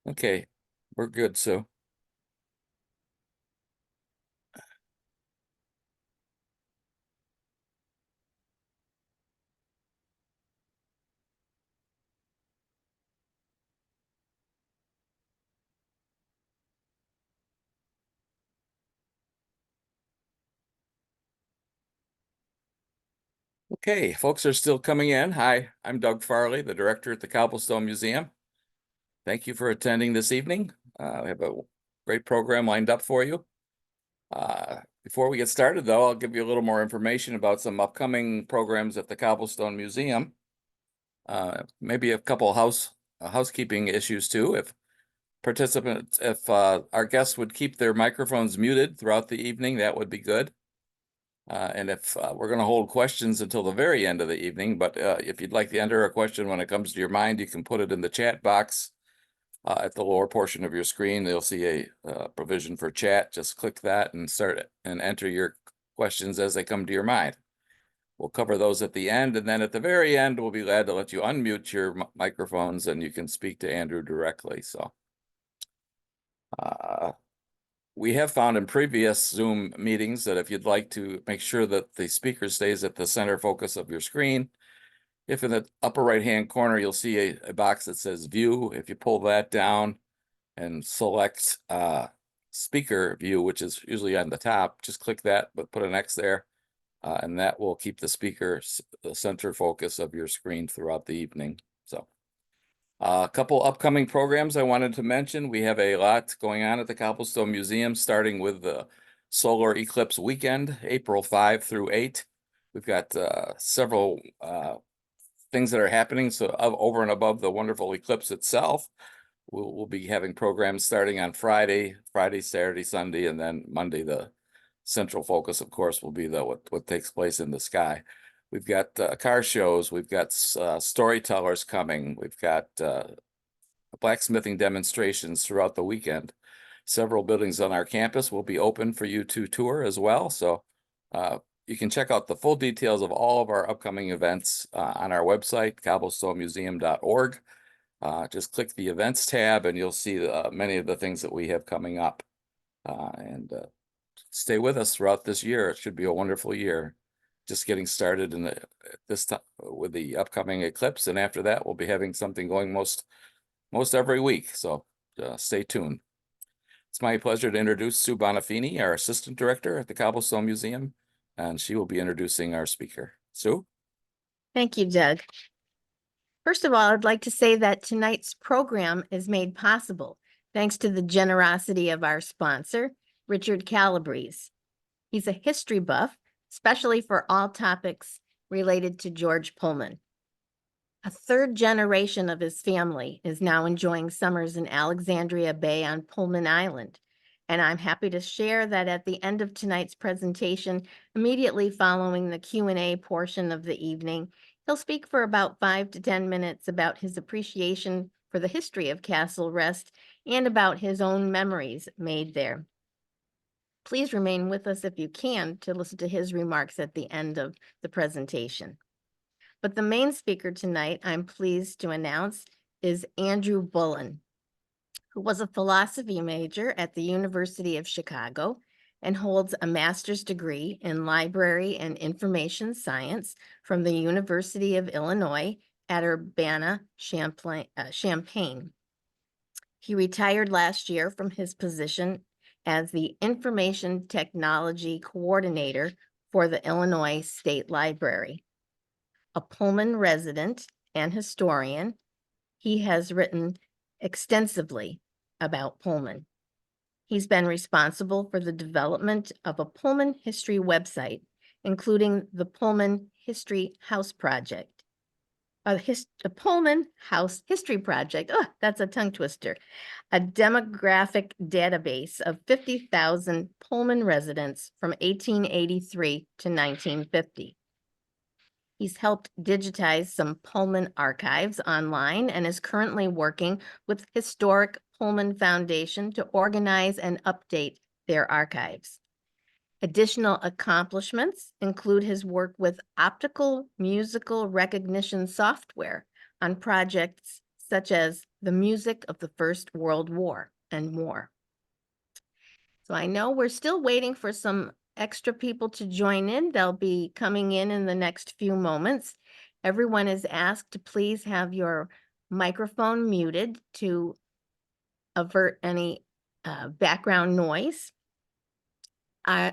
Okay, we're good, Sue. Okay, folks are still coming in. Hi, I'm Doug Farley, the director at the Cobblestone Museum. Thank you for attending this evening. We have a great program lined up for you. Before we get started, though, I'll give you a little more information about some upcoming programs at the Cobblestone Museum. Maybe a couple housekeeping issues too. If our guests would keep their microphones muted throughout the evening, that would be good. And if we're going to hold questions until the very end of the evening, but if you'd like to enter a question when it comes to your mind, you can put it in the chat box at the lower portion of your screen. You'll see a provision for chat. Just click that and start it and enter your questions as they come to your mind. We'll cover those at the end, and then at the very end, we'll be glad to let you unmute your microphones and you can speak to Andrew directly. So we have found in previous Zoom meetings that if you'd like to make sure that the speaker stays at the center focus of your screen, if in the upper right-hand corner, you'll see a box that says View. If you pull that down and select Speaker View, which is usually on the top, just click that, but put an X there, and that will keep the speaker the center focus of your screen throughout the evening. So a couple upcoming programs I wanted to mention. We have a lot going on at the Cobblestone Museum, starting with the Solar Eclipse Weekend, April 5 through 8. We've got several things that are happening. So over and above the wonderful eclipse itself, we'll be having programs starting on Friday, Saturday, Sunday, and then Monday. The central focus, of course, will be what takes place in the sky. We've got car shows. We've got storytellers coming. We've got blacksmithing demonstrations throughout the weekend. Several buildings on our campus will be open for you to tour as well. So you can check out the full details of all of our upcoming events on our website, cobblestonemuseum.org. Just click the events tab and you'll see many of the things that we have coming up. And stay with us throughout this year. It should be a wonderful year. Just getting started in this time with the upcoming eclipse, and after that, we'll be having something going most every week. So stay tuned. It's my pleasure to introduce Sue Bonafini, our assistant director at the Cobblestone Museum, and she will be introducing our speaker. Sue? Thank you, Doug. First of all, I'd like to say that tonight's program is made possible thanks to the generosity of our sponsor, Richard Calabrese. He's a history buff, especially for all topics related to George Pullman. A third generation of his family is now enjoying summers in Alexandria Bay on Pullman Island. And I'm happy to share that at the end of tonight's presentation, immediately following the Q&A portion of the evening, he'll speak for about 5 to 10 minutes about his appreciation for the history of Castle Rest and about his own memories made there. Please remain with us if you can to listen to his remarks at the end of the presentation. But the main speaker tonight, I'm pleased to announce, is Andrew Bullen, who was a philosophy major at the University of Chicago and holds a master's degree in library and information science from the University of Illinois at Urbana-Champaign. He retired last year from his position as the Information Technology Coordinator for the Illinois State Library. A Pullman resident and historian, he has written extensively about Pullman. He's been responsible for the development of a Pullman history website, including the Pullman History House Project. A Pullman House History Project, oh, that's a tongue twister, a demographic database of 50,000 Pullman residents from 1883 to 1950. He's helped digitize some Pullman archives online and is currently working with Historic Pullman Foundation to organize and update their archives. Additional accomplishments include his work with optical musical recognition software on projects such as the music of the First World War and more. So I know we're still waiting for some extra people to join in. They'll be coming in the next few moments. Everyone is asked to please have your microphone muted to avert any background noise.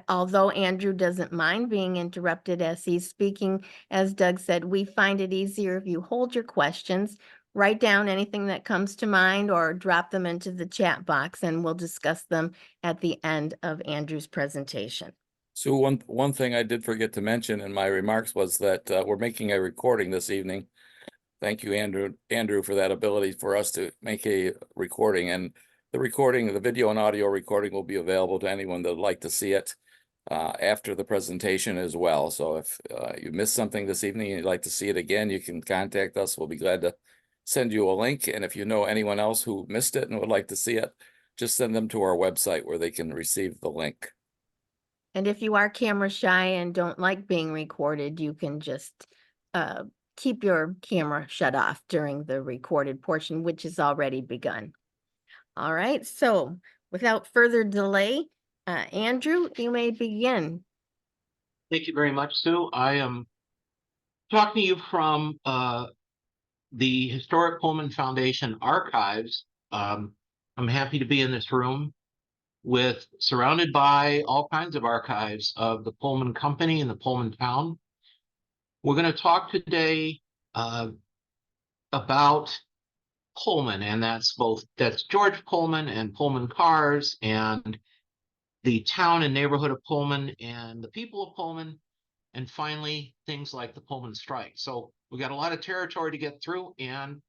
Although Andrew doesn't mind being interrupted as he's speaking, as Doug said, we find it easier if you hold your questions, write down anything that comes to mind, or drop them into the chat box, and we'll discuss them at the end of Andrew's presentation. So one thing I did forget to mention in my remarks was that we're making a recording this evening. Thank you, Andrew, for that ability for us to make a recording. And the recording, the video and audio recording, will be available to anyone that would like to see it after the presentation as well. So if you missed something this evening and you'd like to see it again, you can contact us. We'll be glad to send you a link. And if you know anyone else who missed it and would like to see it, just send them to our website where they can receive the link. And if you are camera shy and don't like being recorded, you can just keep your camera shut off during the recorded portion, which has already begun. All right, so without further delay, Andrew, you may begin. Thank you very much, Sue. I am talking to you from the Historic Pullman Foundation archives. I'm happy to be in this room surrounded by all kinds of archives of the Pullman Company and the Pullman Town. We're going to talk today about Pullman, and that's George Pullman and Pullman cars and the town and neighborhood of Pullman and the people of Pullman, and finally things like the Pullman strike. So we got a lot of territory to get through, and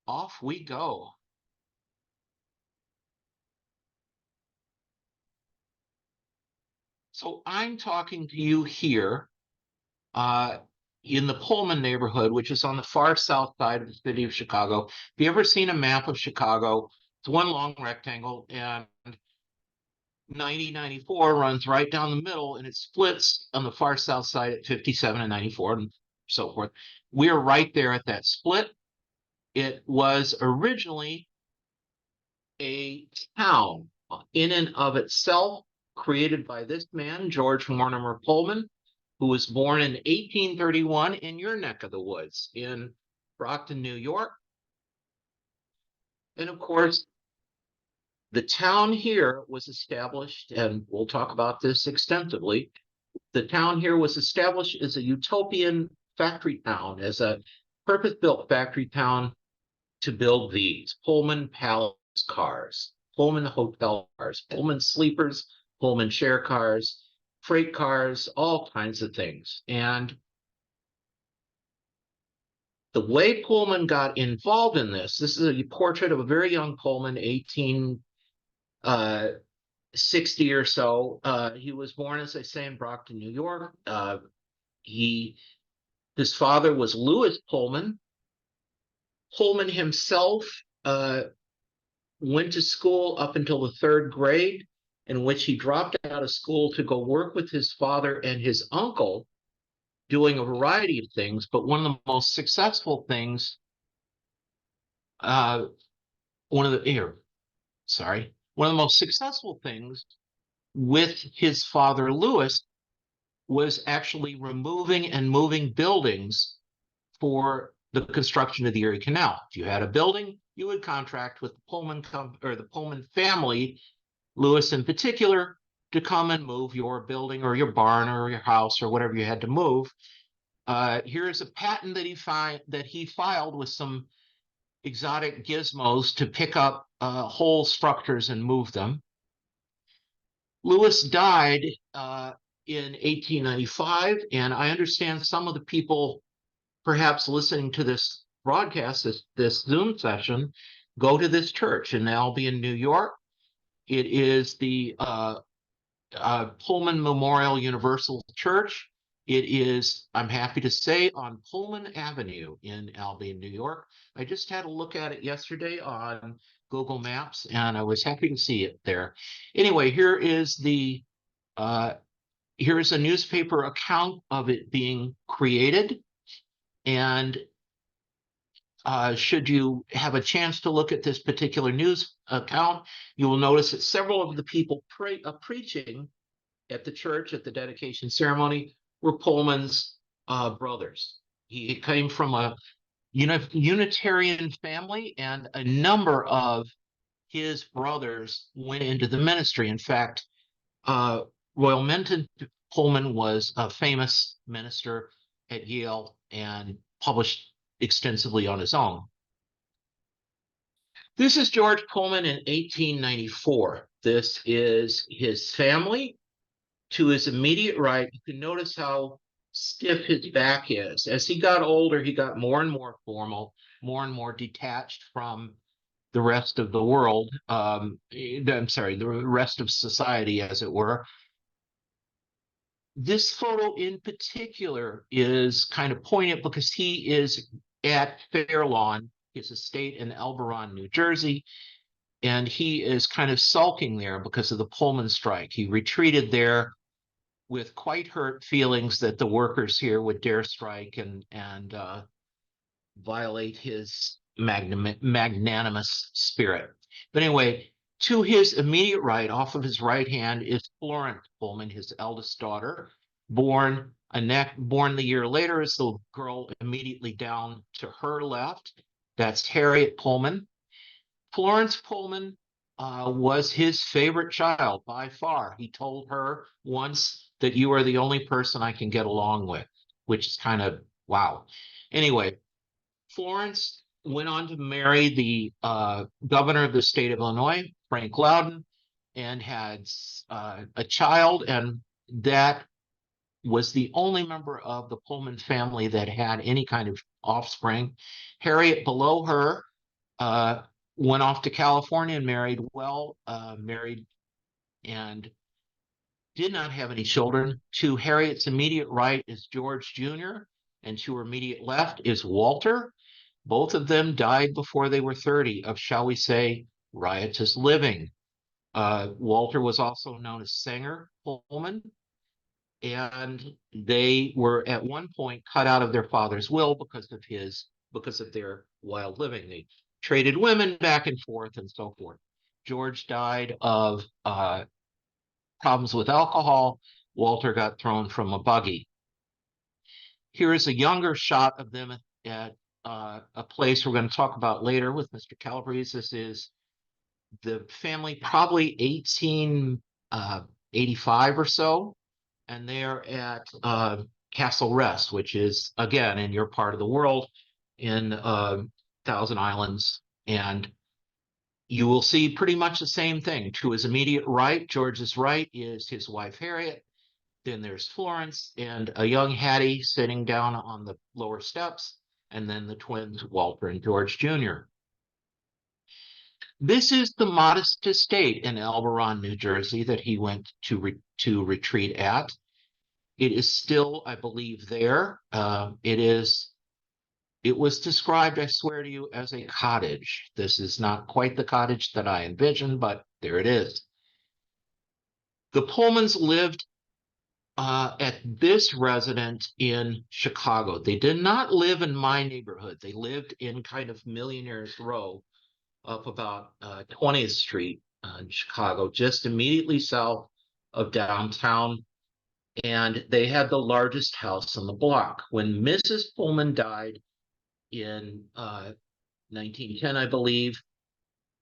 off we go. So I'm talking to you here in the Pullman neighborhood, which is on the far south side of the city of Chicago. If you ever seen a map of Chicago, it's one long rectangle, and 90-94 runs right down the middle, and it splits on the far south side at 57 and 94 and so forth. We're right there at that split. It was originally a town in and of itself, created by this man, George Mortimer Pullman, who was born in 1831 in your neck of the woods in Brockton, New York. And of course, the town here was established, and we'll talk about this extensively. The town here was established as a utopian factory town, as a purpose-built factory town to build these Pullman Palace cars, Pullman hotel cars, Pullman sleepers, Pullman share cars, freight cars, all kinds of things. And the way Pullman got involved in this is a portrait of a very young Pullman, 1860 or so. He was born, as I say, in Brockton, New York. His father was Louis Pullman. Pullman himself went to school up until the third grade, in which he dropped out of school to go work with his father and his uncle, doing a variety of things. But one of the most successful things, one of the most successful things with his father Louis was actually removing and moving buildings for the construction of the Erie Canal. If you had a building, you would contract with the Pullman or the Pullman family, Louis in particular, to come and move your building or your barn or your house or whatever you had to move. Here's a patent that he filed with some exotic gizmos to pick up whole structures and move them. Louis died in 1895, and I understand some of the people perhaps listening to this broadcast, this Zoom session, go to this church in Albion, New York. It is the Pullman Memorial Universal Church. It is, I'm happy to say, on Pullman Avenue in Albion, New York. I just had a look at it yesterday on Google Maps, and I was happy to see it there. Anyway, here is a newspaper account of it being created. And should you have a chance to look at this particular news account, you will notice that several of the people preaching at the church at the dedication ceremony were Pullman's brothers. He came from a Unitarian family, and a number of his brothers went into the ministry. In fact, Royal Menton Pullman was a famous minister at Yale and published extensively on his own. This is George Pullman in 1894. This is his family. To his immediate right, you can notice how stiff his back is. As he got older, he got more and more formal, more and more detached from the rest of the world. I'm sorry, the rest of society, as it were. This photo in particular is kind of poignant because he is at Fairlawn, his estate in Elberon, New Jersey, and he is kind of sulking there because of the Pullman strike. He retreated there with quite hurt feelings that the workers here would dare strike and violate his magnanimous spirit. But anyway, to his immediate right, off of his right hand, is Florence Pullman, his eldest daughter, born the year later as the girl immediately down to her left. That's Harriet Pullman. Florence Pullman was his favorite child by far. He told her once that you are the only person I can get along with, which is kind of wow. Anyway, Florence went on to marry the governor of the state of Illinois, Frank Loudon, and had a child, and that was the only member of the Pullman family that had any kind of offspring. Harriet, below her, went off to California and married and did not have any children. To Harriet's immediate right is George Jr., and to her immediate left is Walter. Both of them died before they were 30 of, shall we say, riotous living. Walter was also known as Sanger Pullman, and they were at one point cut out of their father's will because of their wild living. They traded women back and forth and so forth. George died of problems with alcohol. Walter got thrown from a buggy. Here is a younger shot of them at a place we're going to talk about later with Mr. Calabrese. This is the family, probably 1885 or so, and they're at Castle Rest, which is, again, in your part of the world, in Thousand Islands, and you will see pretty much the same thing. To his immediate right, George's right, is his wife Harriet. Then there's Florence and a young Hattie sitting down on the lower steps, and then the twins, Walter and George Jr. This is the modest estate in Elberon, New Jersey, that he went to retreat at. It is still, I believe, there. It was described, I swear to you, as a cottage. This is not quite the cottage that I envisioned, but there it is. The Pullmans lived at this residence in Chicago. They did not live in my neighborhood. They lived in kind of Millionaire's Row up about 20th Street in Chicago, just immediately south of downtown. And they had the largest house on the block. When Mrs. Pullman died in 1910, I believe,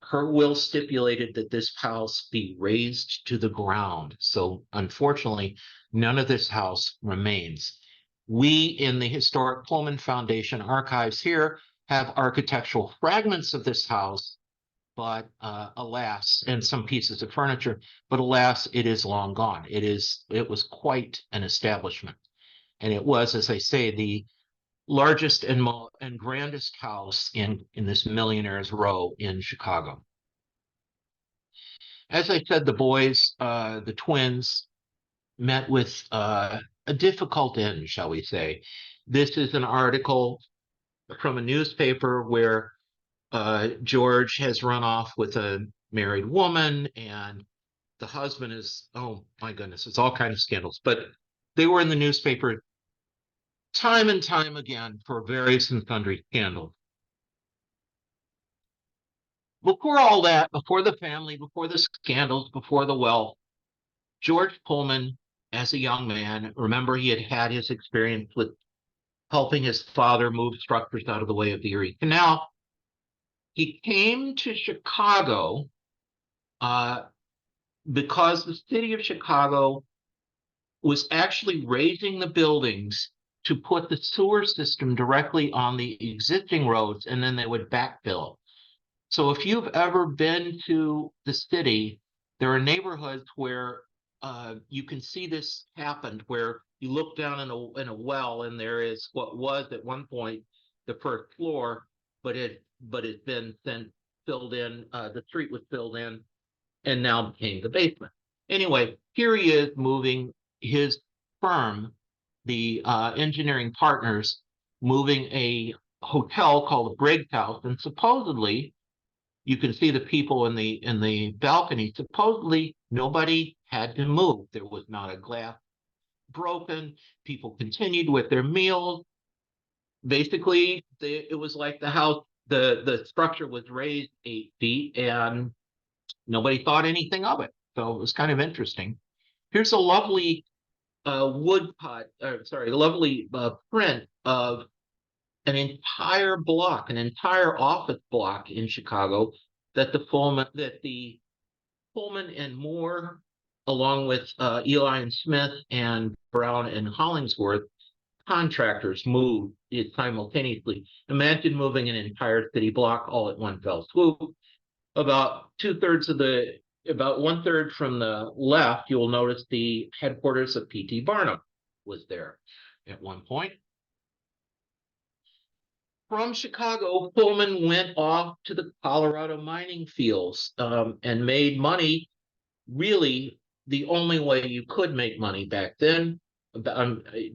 her will stipulated that this house be razed to the ground. So unfortunately, none of this house remains. We in the Historic Pullman Foundation archives here have architectural fragments of this house, but alas, and some pieces of furniture, but alas, it is long gone. It was quite an establishment. And it was, as I say, the largest and grandest house in this Millionaire's Row in Chicago. As I said, the boys, the twins, met with a difficult end, shall we say. This is an article from a newspaper where George has run off with a married woman, and the husband is, oh my goodness, it's all kinds of scandals. But they were in the newspaper time and time again for various and sundry scandals. before all that, before the family, before the scandals, before the wealth, George Pullman, as a young man, remember he had his experience with helping his father move structures out of the way of the Erie Canal. He came to Chicago uh, because the city of Chicago was actually raising the buildings to put the sewer system directly on the existing roads, and then they would backfill. So if you've ever been to the city, there are neighborhoods where you can see this happened, where you look down in a well, and there is what was at one point the first floor, but it's been then filled in. The street was filled in, and now became the basement. Anyway, here he is moving his firm, the engineering partners, moving a hotel called the Briggs House, and supposedly you can see the people in the balcony. Supposedly nobody had to move. There was not a glass broken. People continued with their meals. Basically, it was like the house. The structure was raised 8 feet, and nobody thought anything of it. So it was kind of interesting. Here's a lovely a lovely print of an entire block, an entire office block in Chicago that the Pullman and Moore, along with Eli and Smith and Brown and Hollingsworth, contractors moved it simultaneously. Imagine moving an entire city block all at one fell swoop. About 2/3 of about 1/3 from the left, you will notice the headquarters of P.T. Barnum was there at one point. From Chicago, Pullman went off to the Colorado mining fields and made money, really the only way you could make money back then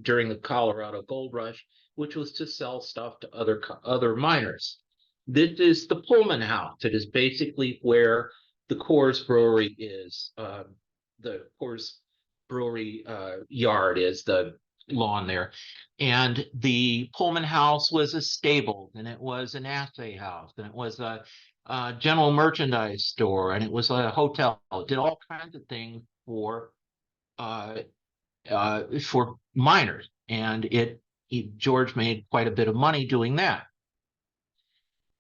during the Colorado Gold Rush, which was to sell stuff to other miners. This is the Pullman House. It is basically where the Coors Brewery is. The Coors Brewery yard is the lawn there. And the Pullman House was a stable, and it was an assay house, and it was a general merchandise store, and it was a hotel. It did all kinds of things for miners, and George made quite a bit of money doing that.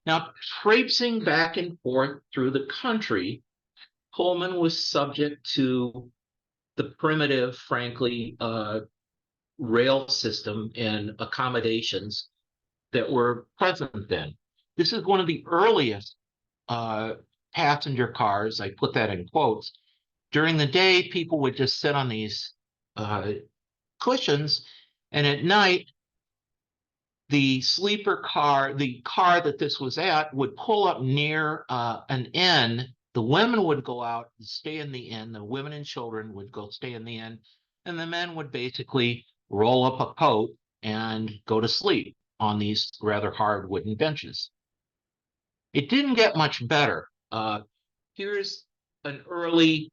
Now, traipsing back and forth through the country, Pullman was subject to the primitive, frankly, rail system and accommodations that were present then. This is one of the earliest passenger cars. I put that in quotes. During the day, people would just sit on these cushions, and at night, the sleeper car, the car that this was at, would pull up near an inn. The women would go out and stay in the inn. The women and children would go stay in the inn, and the men would basically roll up a coat and go to sleep on these rather hard wooden benches. It didn't get much better. Here's an early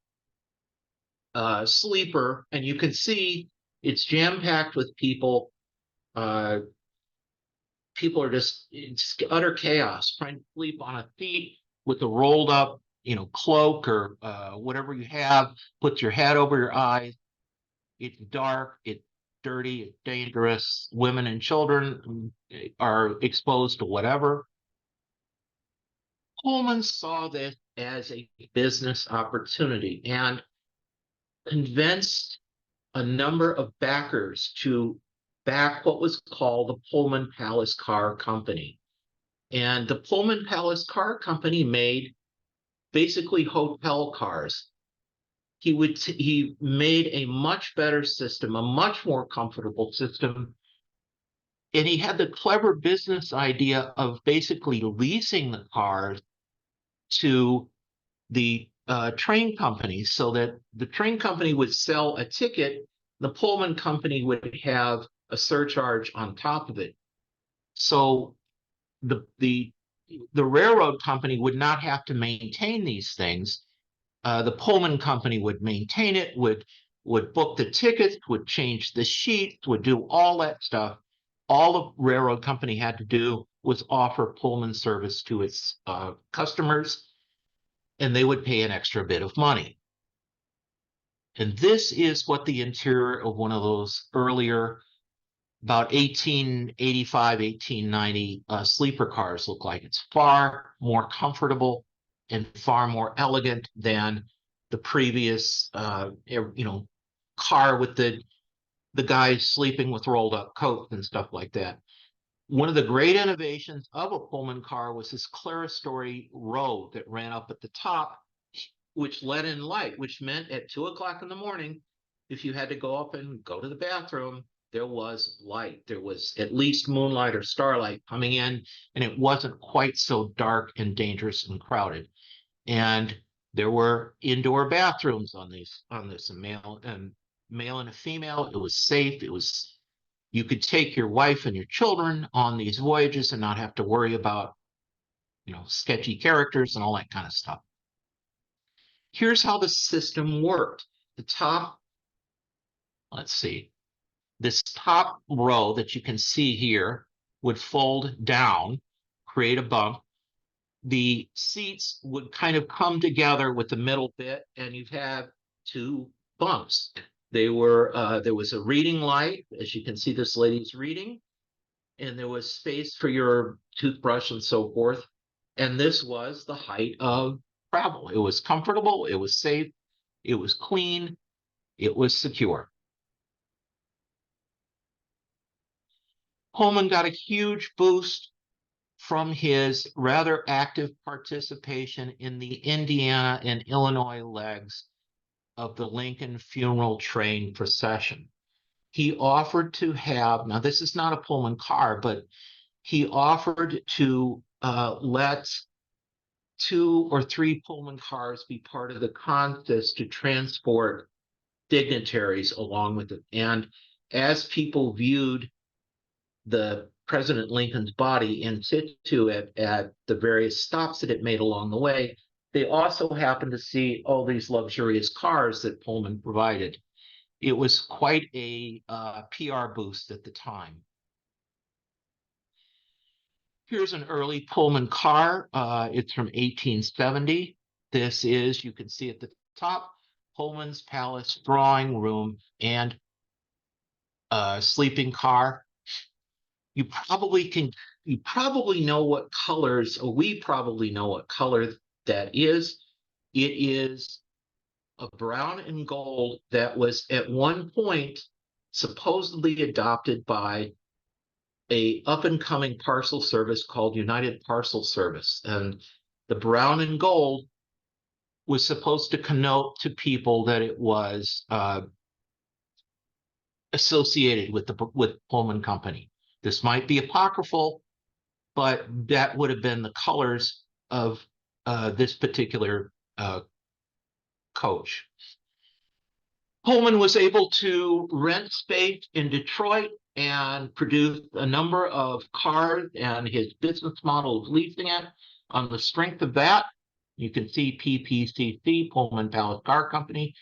sleeper, and you can see it's jam-packed with people. People are it's utter chaos, trying to sleep on a seat with a rolled up, cloak or whatever you have. Put your hat over your eyes. It's dark, it's dirty, it's dangerous. Women and children are exposed to whatever. Pullman saw this as a business opportunity and convinced a number of backers to back what was called the Pullman Palace Car Company. And the Pullman Palace Car Company made basically hotel cars. He made a much better system, a much more comfortable system. And he had the clever business idea of basically leasing the cars to the train companies, so that the train company would sell a ticket, the Pullman company would have a surcharge on top of it. So the railroad company would not have to maintain these things. The Pullman company would maintain it, would book the tickets, would change the sheets, would do all that stuff. All the railroad company had to do was offer Pullman service to its customers, and they would pay an extra bit of money. And this is what the interior of one of those earlier, about 1885, 1890 sleeper cars look like. It's far more comfortable and far more elegant than the previous, car with the guys sleeping with rolled up coats and stuff like that. One of the great innovations of a Pullman car was this clerestory road that ran up at the top, which let in light, which meant at 2 o'clock in the morning, if you had to go up and go to the bathroom, there was light. There was at least moonlight or starlight coming in, and it wasn't quite so dark and dangerous and crowded. And there were indoor bathrooms on this, a male and a female. It was safe. You could take your wife and your children on these voyages and not have to worry about, sketchy characters and all that kind of stuff. Here's how the system worked. The top, let's see, this top row that you can see here would fold down, create a bump. The seats would kind of come together with the middle bit, and you'd have two bumps. There was a reading light, as you can see this lady's reading, and there was space for your toothbrush and so forth. And this was the height of travel. It was comfortable, it was safe, it was clean, it was secure. Pullman got a huge boost from his rather active participation in the Indiana and Illinois legs of the Lincoln funeral train procession. He offered to have, now this is not a Pullman car, but he offered to let 2 or 3 Pullman cars be part of the contest to transport dignitaries along with it. And as people viewed the President Lincoln's body in situ at the various stops that it made along the way, they also happened to see all these luxurious cars that Pullman provided. It was quite a PR boost at the time. Here's an early Pullman car. It's from 1870. This is, you can see at the top, Pullman's Palace drawing room and sleeping car. You probably know what colors, or we probably know what color that is. It is a brown and gold that was at one point supposedly adopted by a up-and-coming parcel service called United Parcel Service. And the brown and gold was supposed to connote to people that it was associated with Pullman Company. This might be apocryphal, but that would have been the colors of this particular coach. Pullman was able to rent space in Detroit and produce a number of cars, and his business model of leasing it. On the strength of that, you can see PPCC, Pullman Palace Car Company.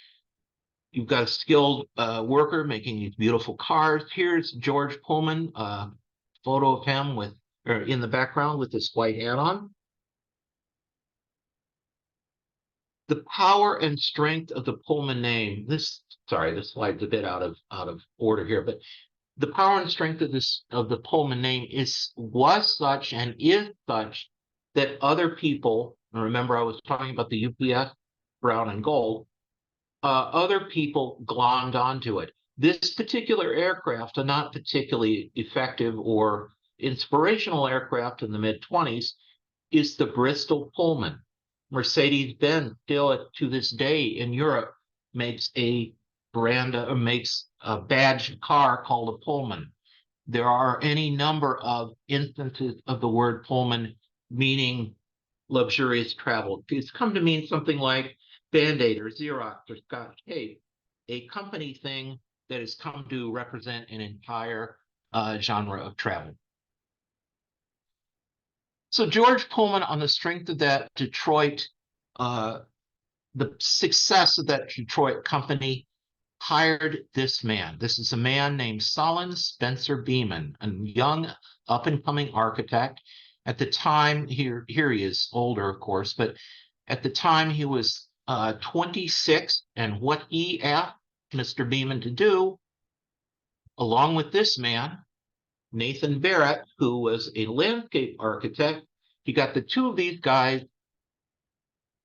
You've got a skilled worker making these beautiful cars. Here's George Pullman, a photo of him in the background with this white hat on. The power and strength of the Pullman name. This slide's a bit out of order here, but the power and strength of the Pullman name was such and is such that other people, and remember I was talking about the UPS brown and gold, other people glommed onto it. This particular aircraft, a not particularly effective or inspirational aircraft in the mid-20s, is the Bristol Pullman. Mercedes-Benz still to this day in Europe makes a badge car called a Pullman. There are any number of instances of the word Pullman meaning luxurious travel. It's come to mean something like Band-Aid or Xerox or Scotch Tape, a company thing that has come to represent an entire genre of travel. So George Pullman, on the strength of that Detroit, the success of that Detroit company, hired this man. This is a man named Solon Spencer Beeman, a young up-and-coming architect. At the time, here he is older, of course, but At the time, he was 26, and what he asked Mr. Beeman to do, along with this man, Nathan Barrett, who was a landscape architect, he got the two of these guys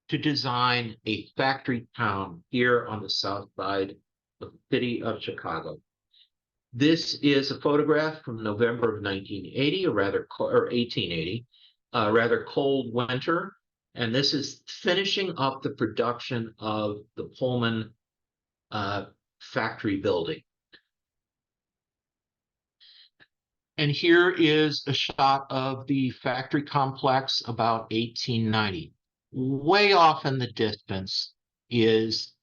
to design a factory town here on the south side of the city of Chicago. This is a photograph from November of 1980, or 1880, a rather cold winter. And this is finishing up the production of the Pullman factory building. And here is a shot of the factory complex about 1890. Way off in the distance is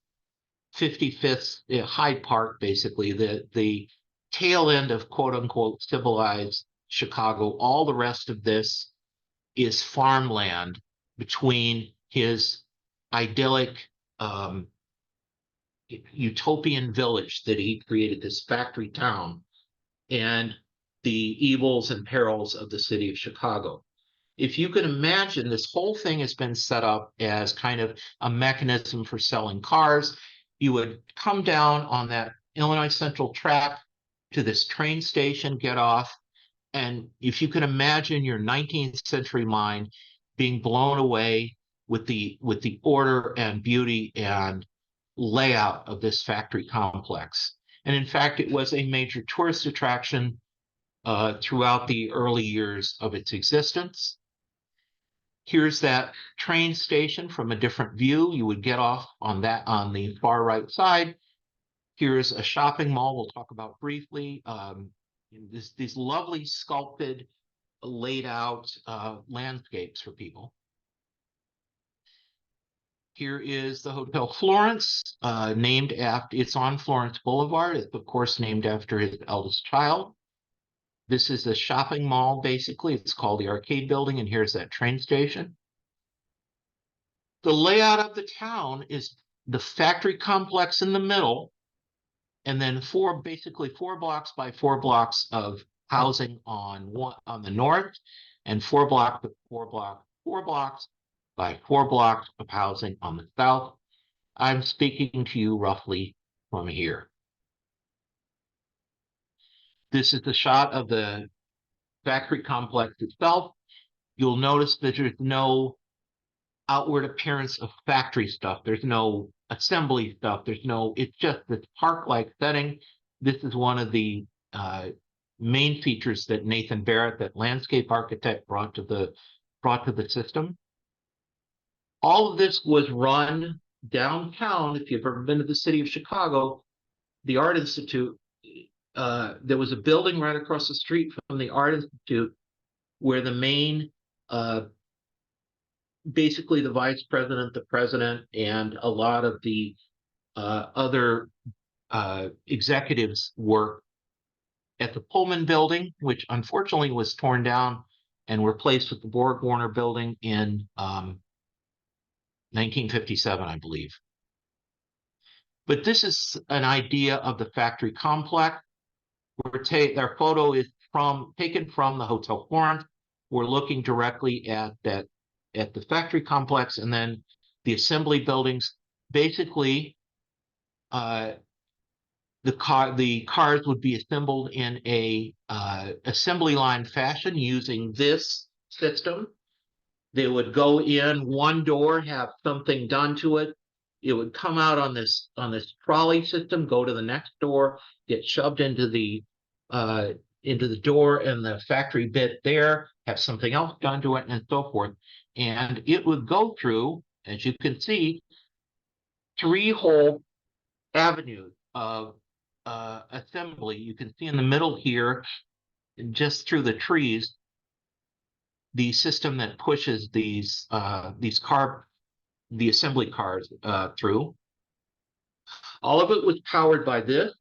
55th Hyde Park, basically, the tail end of quote unquote civilized Chicago. All the rest of this is farmland between his idyllic utopian village that he created, this factory town, and the evils and perils of the city of Chicago. If you can imagine, this whole thing has been set up as kind of a mechanism for selling cars. You would come down on that Illinois Central track to this train station, get off, and if you can imagine your 19th century mind being blown away with the order and beauty and layout of this factory complex. And in fact, it was a major tourist attraction throughout the early years of its existence. Here's that train station from a different view. You would get off on that on the far right side. Here's a shopping mall we'll talk about briefly. These lovely sculpted, laid out landscapes for people. Here is the Hotel Florence, named after, it's on Florence Boulevard. It's of course named after his eldest child. This is a shopping mall, basically. It's called the Arcade Building, and here's that train station. The layout of the town is the factory complex in the middle, and then basically 4 blocks by 4 blocks of housing on the north, and 4 blocks by 4 blocks of housing on the south. I'm speaking to you roughly from here. This is the shot of the factory complex itself. You'll notice that there's no outward appearance of factory stuff. There's no assembly stuff. It's just this park-like setting. This is one of the main features that Nathan Barrett, that landscape architect, brought to the system. All of this was run downtown. If you've ever been to the city of Chicago, the Art Institute, there was a building right across the street from the Art Institute where the main, basically the vice president, the president, and a lot of the other executives work at the Pullman building, which unfortunately was torn down and replaced with the Borg Warner building in 1957, I believe. But this is an idea of the factory complex. Their photo is taken from the Hotel Florence. We're looking directly at the factory complex, and then the assembly buildings. Basically, the cars would be assembled in a assembly line fashion using this system. They would go in one door, have something done to it. It would come out on this trolley system, go to the next door, get shoved into the door and the factory bit there, have something else done to it, and so forth. And it would go through, as you can see, 3 whole avenues of assembly. You can see in the middle here, just through the trees, the system that pushes the assembly cars through. All of it was powered by this,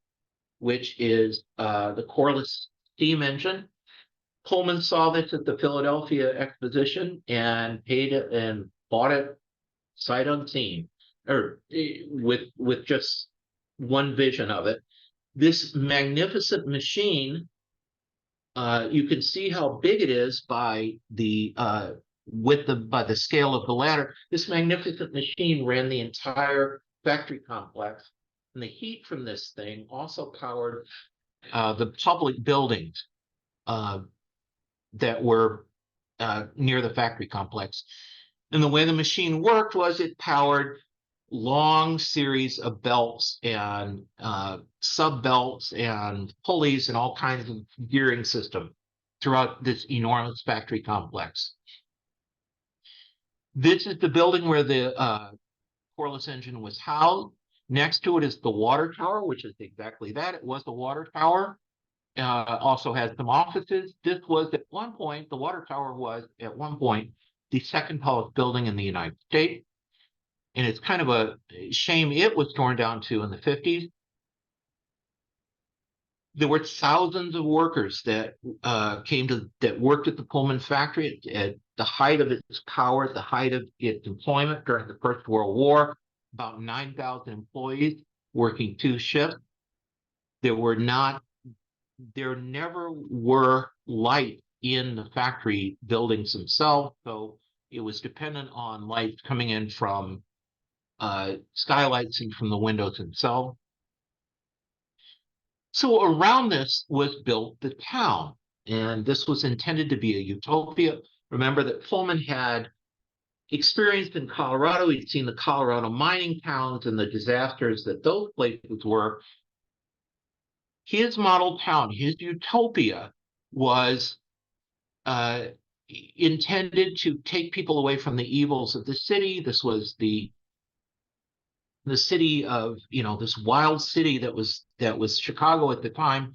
which is the Corliss steam engine. Pullman saw this at the Philadelphia Exposition and paid it and bought it sight unseen, or with just one vision of it. This magnificent machine, you can see how big it is by the by the scale of the ladder. This magnificent machine ran the entire factory complex, and the heat from this thing also powered the public buildings that were near the factory complex. And the way the machine worked was it powered long series of belts and sub belts and pulleys and all kinds of gearing system throughout this enormous factory complex. This is the building where the Corliss engine was housed. Next to it is the water tower, which is exactly that. It was the water tower. Also has some offices. This was at one point, the water tower was at one point the second tallest building in the United States. And it's kind of a shame it was torn down too in the 50s. There were thousands of workers that that worked at the Pullman factory at the height of its power, at the height of its employment during the First World War. About 9,000 employees working 2 shifts. There never were lights in the factory buildings themselves, so it was dependent on lights coming in from skylights and from the windows themselves. So around this was built the town, and this was intended to be a utopia. Remember that Pullman had experienced in Colorado. He'd seen the Colorado mining towns and the disasters that those places were. His model town, his utopia, was intended to take people away from the evils of the city. This was the city of, this wild city that was Chicago at the time.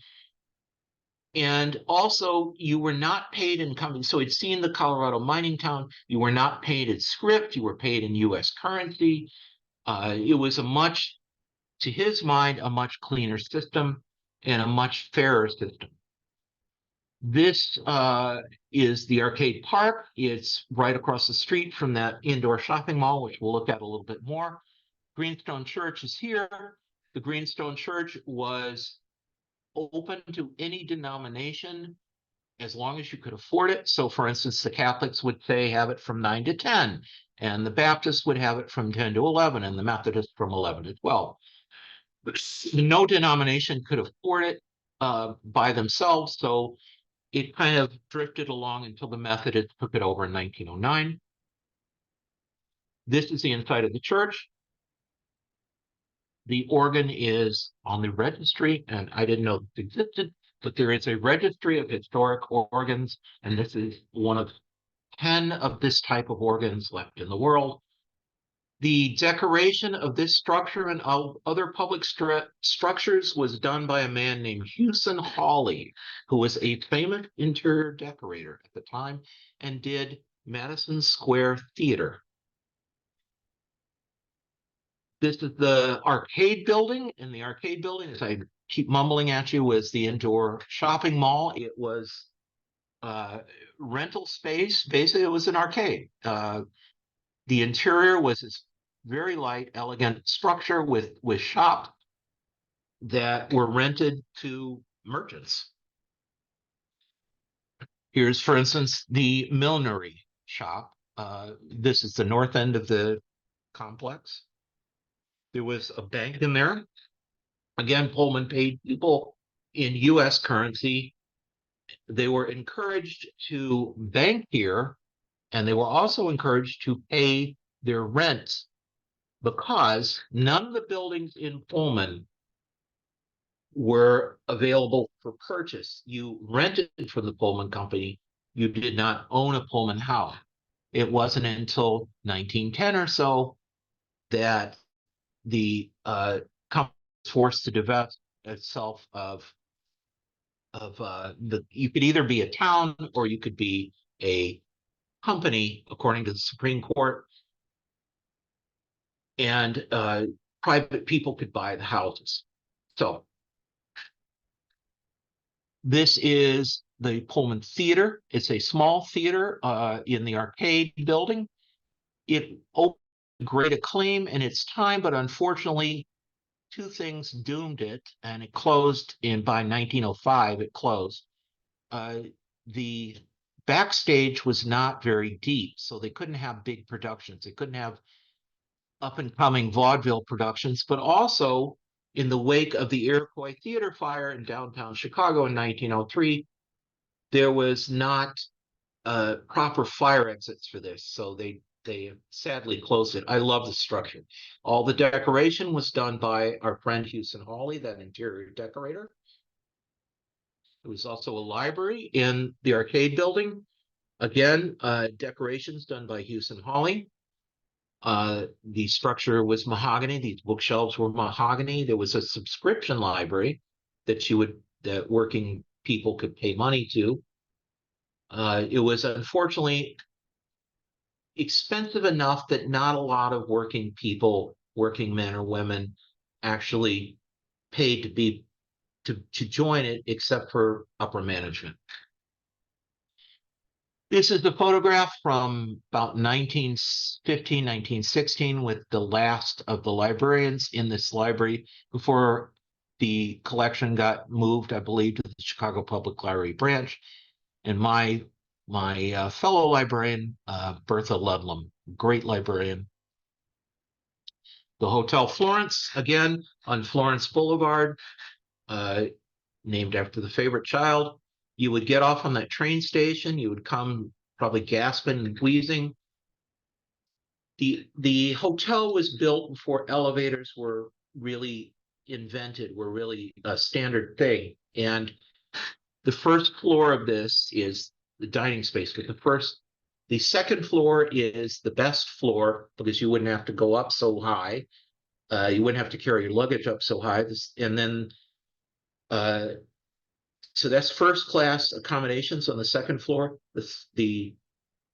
And also, you were not paid in company. So he'd seen the Colorado mining town. You were not paid in script. You were paid in U.S. currency. It was to his mind, a much cleaner system and a much fairer system. This is the arcade park. It's right across the street from that indoor shopping mall, which we'll look at a little bit more. Greenstone Church is here. The Greenstone Church was open to any denomination as long as you could afford it. So for instance, the Catholics would say have it from 9 to 10, and the Baptists would have it from 10 to 11, and the Methodists from 11 to 12. But no denomination could afford it by themselves, so it kind of drifted along until the Methodists took it over in 1909. This is the inside of the church. The organ is on the registry, and I didn't know this existed, but there is a registry of historic organs, and this is one of 10 of this type of organs left in the world. The decoration of this structure and other public structures was done by a man named Hewson Hawley, who was a famous interior decorator at the time and did Madison Square Theater. This is the arcade building, and the arcade building, as I keep mumbling at you, was the indoor shopping mall. It was rental space. Basically, it was an arcade. The interior was this very light, elegant structure with shops that were rented to merchants. Here's, for instance, the millinery shop. This is the north end of the complex. There was a bank in there. Again, Pullman paid people in U.S. currency. They were encouraged to bank here, and they were also encouraged to pay their rent, because none of the buildings in Pullman were available for purchase. You rented from the Pullman company. You did not own a Pullman house. It wasn't until 1910 or so that the company was forced to divest itself of you could either be a town or you could be a company, according to the Supreme Court, and private people could buy the houses. So this is the Pullman Theater. It's a small theater in the arcade building. It opened great acclaim in its time, but unfortunately, 2 things doomed it, and it closed by 1905. It closed. The backstage was not very deep, so they couldn't have big productions. They couldn't have up and coming vaudeville productions, but also in the wake of the Iroquois Theater fire in downtown Chicago in 1903, there was not proper fire exits for this, so they sadly closed it. I love the structure. All the decoration was done by our friend Houston Hawley, that interior decorator. There was also a library in the arcade building. Again, decorations done by Houston Hawley. The structure was mahogany. These bookshelves were mahogany. There was a subscription library that working people could pay money to. It was unfortunately expensive enough that not a lot of working people, working men or women, actually paid to join it, except for upper management. This is the photograph from about 1915, 1916 with the last of the librarians in this library before the collection got moved, I believe, to the Chicago Public Library branch. And my fellow librarian, Bertha Ludlam, great librarian. The Hotel Florence, again, on Florence Boulevard, named after the favorite child. You would get off on that train station. You would come probably gasping and wheezing. The hotel was built before elevators were really invented, were really a standard thing. And the first floor of this is the dining space, but the second floor is the best floor because you wouldn't have to go up so high. You wouldn't have to carry your luggage up so high. And then so that's first class accommodations on the second floor. The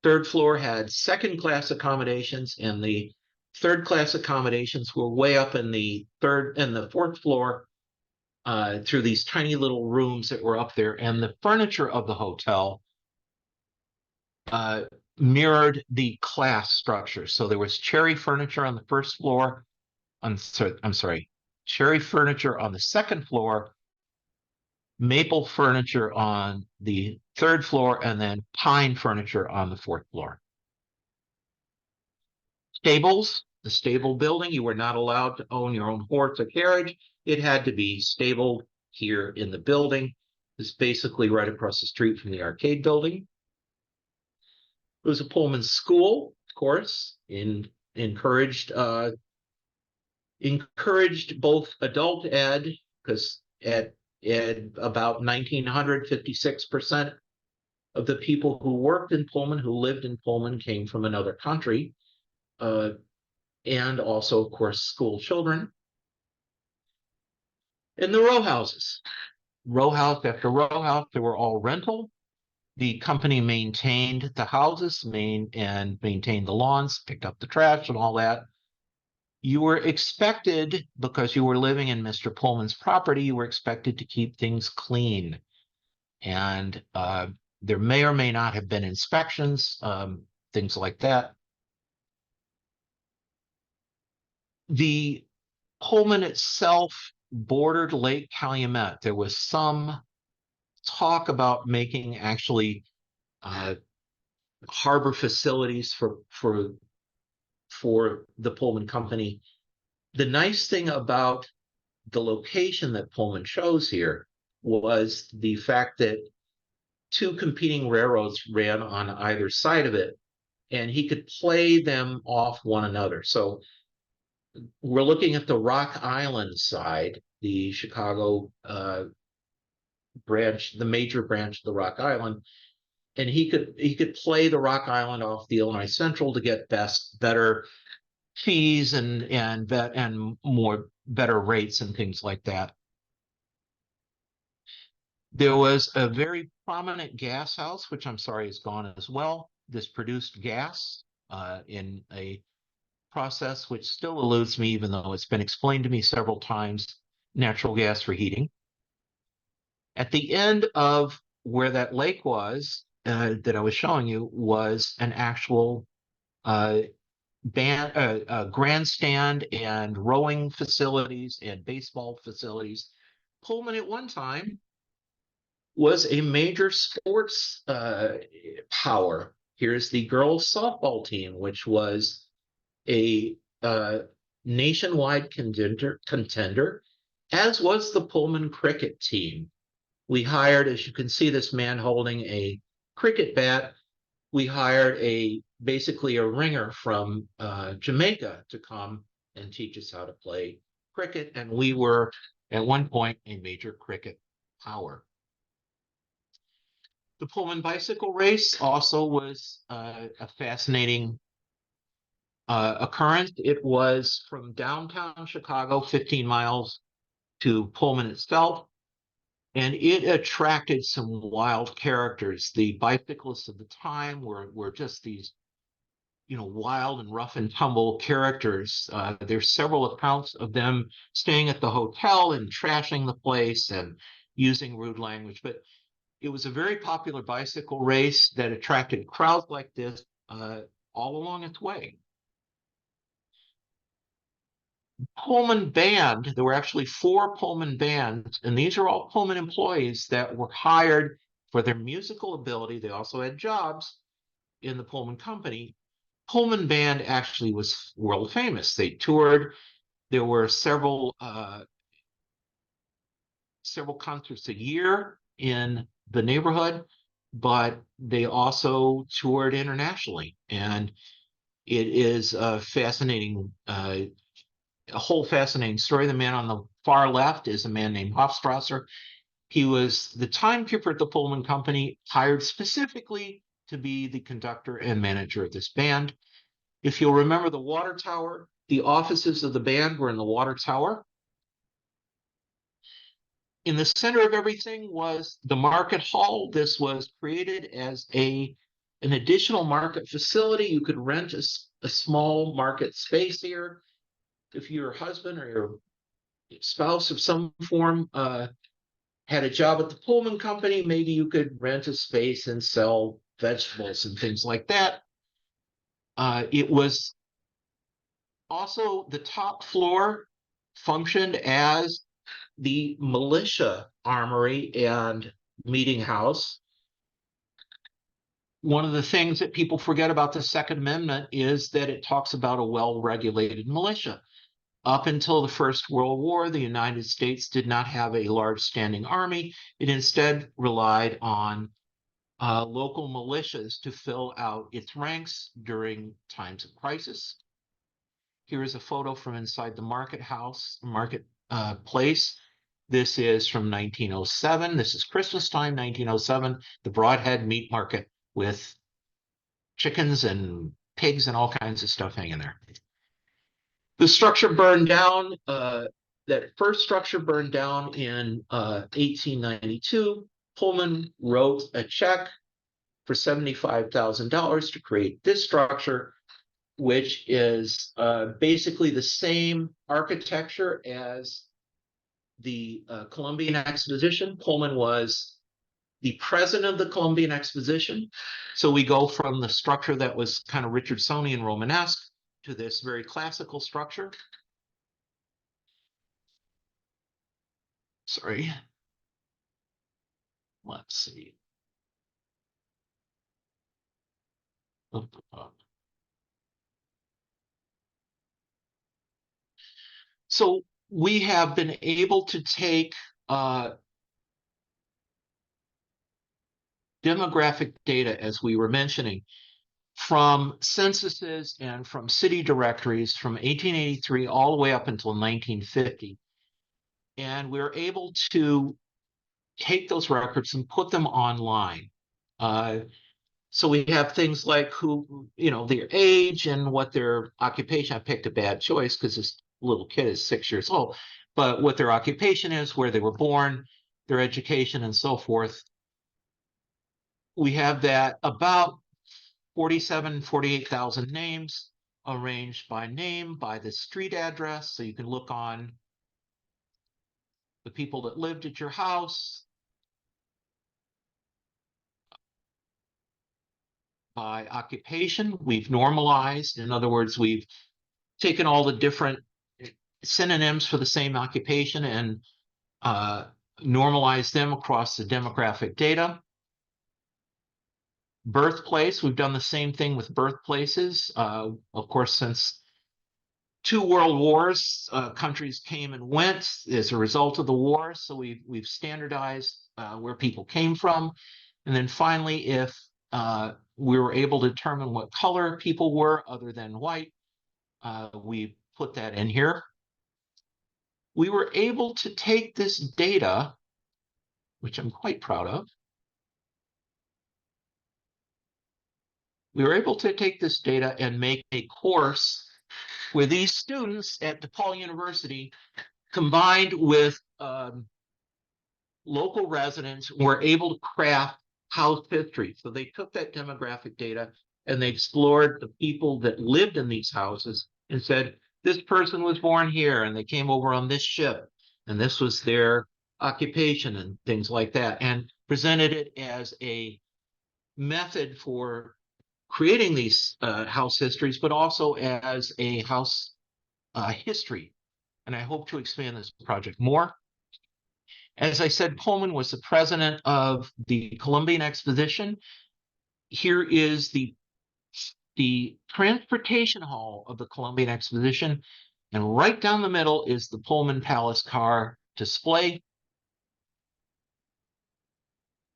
third floor had second class accommodations, and the third class accommodations were way up in the third and the fourth floor through these tiny little rooms that were up there. And the furniture of the hotel mirrored the class structure. So there was cherry furniture on the first floor. I'm sorry, cherry furniture on the second floor, maple furniture on the third floor, and then pine furniture on the fourth floor. Stables, the stable building, you were not allowed to own your own horse or carriage. It had to be stabled here in the building. It's basically right across the street from the arcade building. It was a Pullman school, of course, encouraged both adult ed, because at about 1900, 56% of the people who worked in Pullman, who lived in Pullman, came from another country, and also, of course, school children. And the row houses, row house after row house, they were all rental. The company maintained the houses, maintained the lawns, picked up the trash and all that. You were expected, because you were living in Mr. Pullman's property, you were expected to keep things clean. And there may or may not have been inspections, things like that. The Pullman itself bordered Lake Calumet. There was some talk about making actually harbor facilities for the Pullman company. The nice thing about the location that Pullman chose here was the fact that two competing railroads ran on either side of it, and he could play them off one another. So we're looking at the Rock Island side, the Chicago branch, the major branch of the Rock Island, and he could play the Rock Island off the Illinois Central to get better fees and more better rates and things like that. There was a very prominent gas house, which I'm sorry is gone as well. This produced gas in a process which still eludes me, even though it's been explained to me several times, natural gas for heating. At the end of where that lake was, that I was showing you, was an actual grandstand and rowing facilities and baseball facilities. Pullman at one time was a major sports power. Here's the girls softball team, which was a nationwide contender, as was the Pullman cricket team. We hired, as you can see, this man holding a cricket bat. We hired basically a ringer from Jamaica to come and teach us how to play cricket, and we were at one point a major cricket power. The Pullman bicycle race also was a fascinating occurrence. It was from downtown Chicago, 15 miles to Pullman itself, and it attracted some wild characters. The bicyclists of the time were just these, wild and rough and tumble characters. There's several accounts of them staying at the hotel and trashing the place and using rude language, but it was a very popular bicycle race that attracted crowds like this all along its way. Pullman band, there were actually 4 Pullman bands, and these are all Pullman employees that were hired for their musical ability. They also had jobs in the Pullman company. Pullman band actually was world famous. They toured. There were several concerts a year in the neighborhood, but they also toured internationally. And it is a whole fascinating story. The man on the far left is a man named Hofstrasser. He was the timekeeper at the Pullman Company, hired specifically to be the conductor and manager of this band. If you'll remember the water tower, the offices of the band were in the water tower. In the center of everything was the market hall. This was created as an additional market facility. You could rent a small market space here. If your husband or your spouse of some form had a job at the Pullman Company, maybe you could rent a space and sell vegetables and things like that. It was also, the top floor functioned as the militia armory and meeting house. One of the things that people forget about the Second Amendment is that it talks about a well-regulated militia. Up until the First World War, the United States did not have a large standing army. It instead relied on local militias to fill out its ranks during times of crisis. Here is a photo from inside the market place. This is from 1907. This is Christmas time, 1907, the Broadhead Meat Market with chickens and pigs and all kinds of stuff hanging there. The structure burned down. That first structure burned down in 1892. Pullman wrote a check for $75,000 to create this structure, which is basically the same architecture as the Columbian Exposition. Pullman was the president of the Columbian Exposition. So we go from the structure that was kind of Richardsonian Romanesque to this very classical structure. Sorry. Let's see. So we have been able to take demographic data, as we were mentioning, from censuses and from city directories from 1883 all the way up until 1950. And we're able to take those records and put them online. So we have things like who, their age and what their occupation. I picked a bad choice because this little kid is 6 years old, but what their occupation is, where they were born, their education, and so forth. We have that about 48,000 names arranged by name, by the street address. So you can look on the people that lived at your house, by occupation. We've normalized. In other words, we've taken all the different synonyms for the same occupation and normalize them across the demographic data. Birthplace, we've done the same thing with birthplaces. Of course, since 2 world wars, countries came and went as a result of the war. So we've standardized where people came from. And then finally, if we were able to determine what color people were other than white, we put that in here. We were able to take this data, which I'm quite proud of. We were able to take this data and make a course where these students at DePaul University, combined with local residents, were able to craft house history. So they took that demographic data and they explored the people that lived in these houses and said, this person was born here and they came over on this ship and this was their occupation and things like that, and presented it as a method for creating these house histories, but also as a house history. And I hope to expand this project more. As I said, Pullman was the president of the Columbian Exposition. Here is the transportation hall of the Columbian Exposition. And right down the middle is the Pullman Palace car display.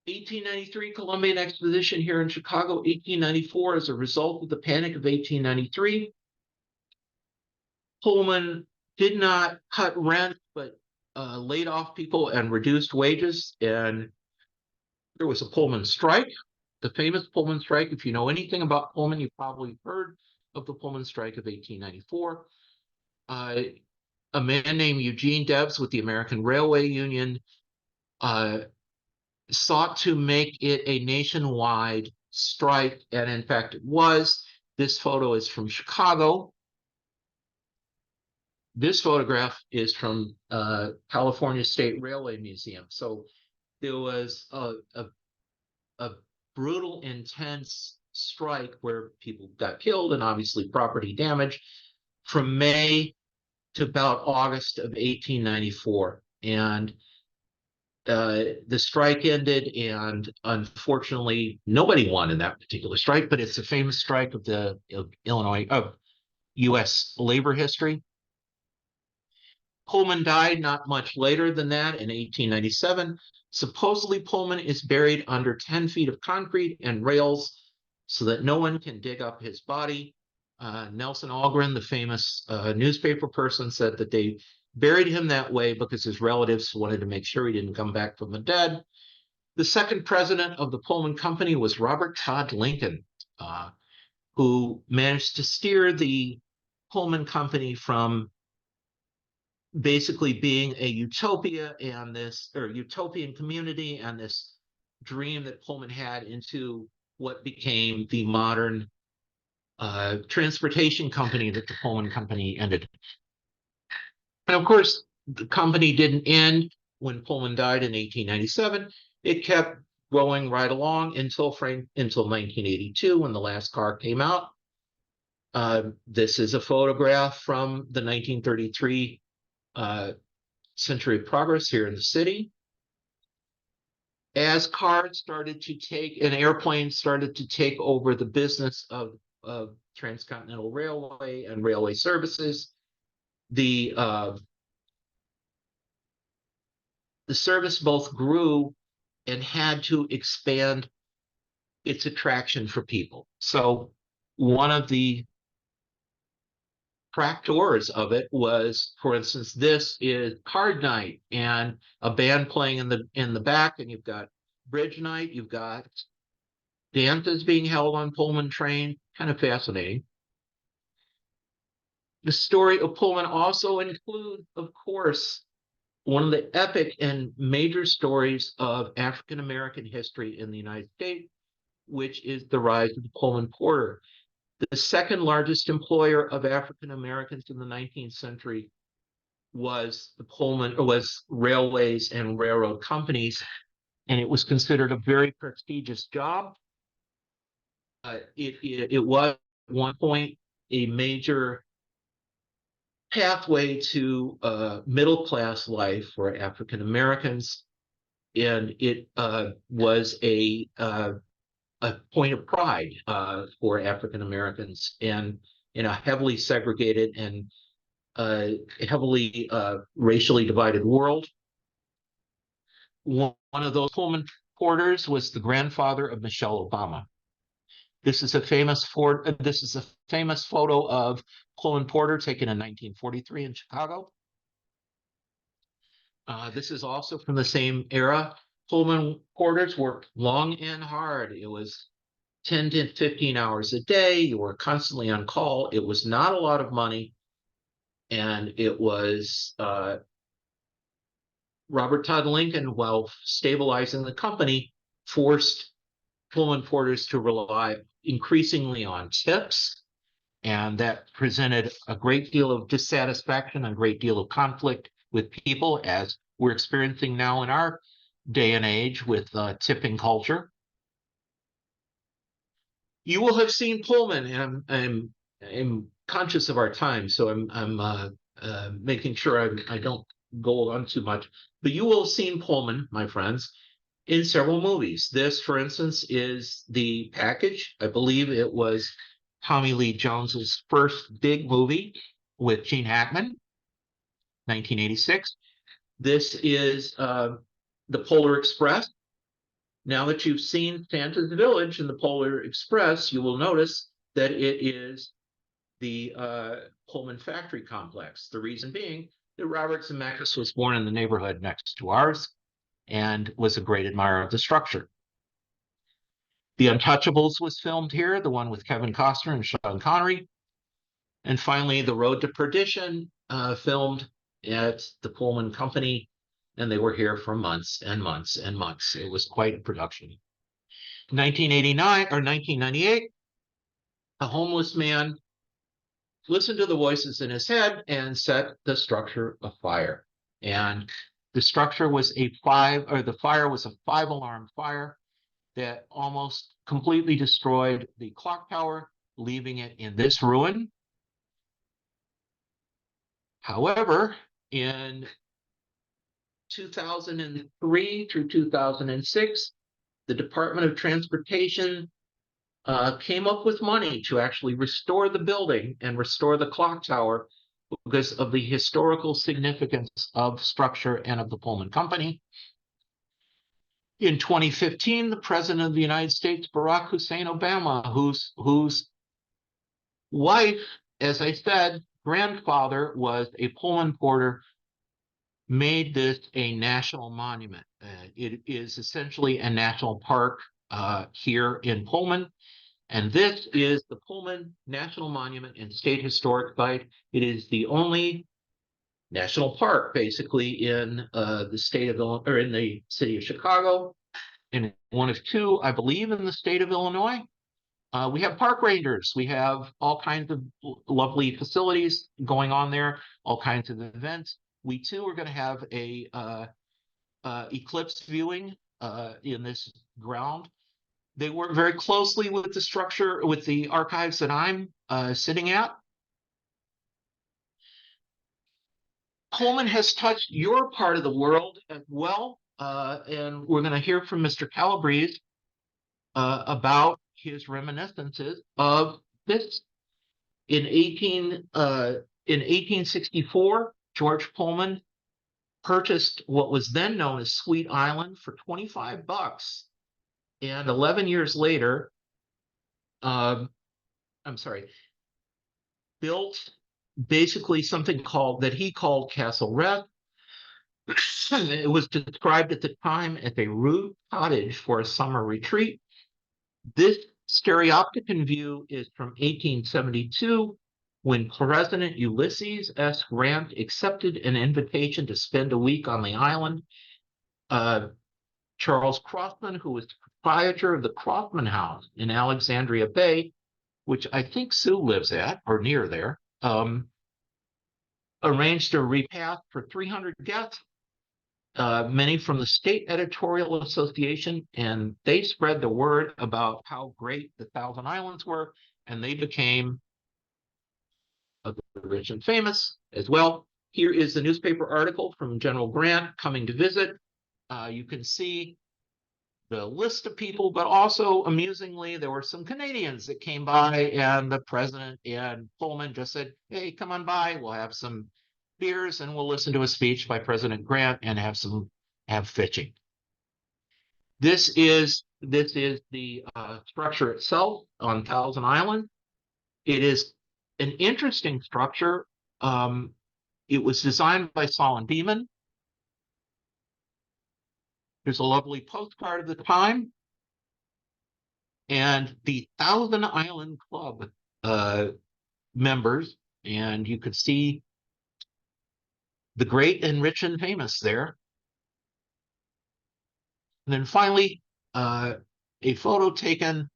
1893 Columbian Exposition here in Chicago. 1894, as a result of the Panic of 1893, Pullman did not cut rent, but laid off people and reduced wages. And there was a Pullman strike, the famous Pullman strike. If you know anything about Pullman, you've probably heard of the Pullman strike of 1894. A man named Eugene Debs with the American Railway Union sought to make it a nationwide strike, and in fact it was. This photo is from Chicago. This photograph is from California State Railway Museum. So there was a brutal, intense strike where people got killed and obviously property damage from May to about August of 1894. And the strike ended, and unfortunately, nobody won in that particular strike, but it's a famous strike of the U.S. labor history. Pullman died not much later than that in 1897. Supposedly, Pullman is buried under 10 feet of concrete and rails so that no one can dig up his body. Nelson Algren, the famous newspaper person, said that they buried him that way because his relatives wanted to make sure he didn't come back from the dead. The second president of the Pullman Company was Robert Todd Lincoln, who managed to steer the Pullman Company from basically being a utopia and this, or utopian community, and this dream that Pullman had into what became the modern transportation company that the Pullman Company ended. And of course, the company didn't end when Pullman died in 1897. It kept going right along until 1982, when the last car came out. This is a photograph from the 1933 Century of Progress here in the city. As cars started to take, and airplanes started to take over the business of transcontinental railway and railway services, the service both grew and had to expand its attraction for people. So one of the tractors of it was, for instance, this is card night and a band playing in the back, and you've got bridge night, you've got dances being held on Pullman train. Kind of fascinating. The story of Pullman also includes, of course, one of the epic and major stories of African American history in the United States, which is the rise of the Pullman Porter. The second largest employer of African Americans in the 19th century was the Pullman, was railways and railroad companies, and it was considered a very prestigious job. It was at one point a major pathway to middle class life for African Americans. and it was a point of pride for African Americans, and in a heavily segregated and heavily racially divided world. One of those Pullman porters was the grandfather of Michelle Obama. This is a famous photo of Pullman Porter taken in 1943 in Chicago. This is also from the same era. Pullman porters worked long and hard. It was 10 to 15 hours a day. You were constantly on call. It was not a lot of money. And it was Robert Todd Lincoln, while stabilizing the company, forced Pullman porters to rely increasingly on tips. And that presented a great deal of dissatisfaction, a great deal of conflict with people, as we're experiencing now in our day and age with tipping culture. You will have seen Pullman, and I'm conscious of our time, so I'm making sure I don't go on too much. But you will have seen Pullman, my friends, in several movies. This, for instance, is The Package. I believe it was Tommy Lee Jones's first big movie with Gene Hackman, 1986. This is The Polar Express. Now that you've seen Santa's Village and the Polar Express, you will notice that it is the Pullman factory complex. The reason being that Robert Zemeckis was born in the neighborhood next to ours and was a great admirer of the structure. The Untouchables was filmed here, the one with Kevin Costner and Sean Connery. And finally, The Road to Perdition, filmed at the Pullman Company, and they were here for months and months and months. It was quite a production. 1998, a homeless man listened to the voices in his head and set the structure afire. And the structure was the fire was a 5-alarm fire that almost completely destroyed the clock tower, leaving it in this ruin. However, in 2003 through 2006, the Department of Transportation came up with money to actually restore the building and restore the clock tower because of the historical significance of structure and of the Pullman Company. In 2015, the President of the United States, Barack Hussein Obama, whose wife, as I said, grandfather was a Pullman porter, made this a national monument. It is essentially a national park here in Pullman. And this is the Pullman National Monument and State Historic Site. It is the only national park, basically, in the state of Illinois, or in the city of Chicago, and one of two, I believe, in the state of Illinois. We have park rangers. We have all kinds of lovely facilities going on there, all kinds of events. We too are going to have a eclipse viewing in this ground. They work very closely with the structure, with the archives that I'm sitting at. Pullman has touched your part of the world as well, and we're going to hear from Mr. Calabrese about his reminiscences of this. In 1864, George Pullman purchased what was then known as Sweet Island for $25. And 11 years later, built basically something that he called Castle Red. It was described at the time as a rude cottage for a summer retreat. This stereopticon view is from 1872, when President Ulysses S. Grant accepted an invitation to spend a week on the island. Charles Crossman, who was the proprietor of the Crossman House in Alexandria Bay, which I think Sue lives at, or near there, arranged a repast for 300 guests, many from the State Editorial Association, and they spread the word about how great the Thousand Islands were, and they became rich and famous as well. Here is the newspaper article from General Grant coming to visit. you can see the list of people, but also amusingly, there were some Canadians that came by, and the president and Pullman just said, "Hey, come on by. We'll have some beers and we'll listen to a speech by President Grant and have fishing." This is the structure itself on Thousand Island. It is an interesting structure. It was designed by Solon Beeman. There's a lovely postcard of the time. And the Thousand Island Club members, and you could see the great and rich and famous there. And then finally, a photo taken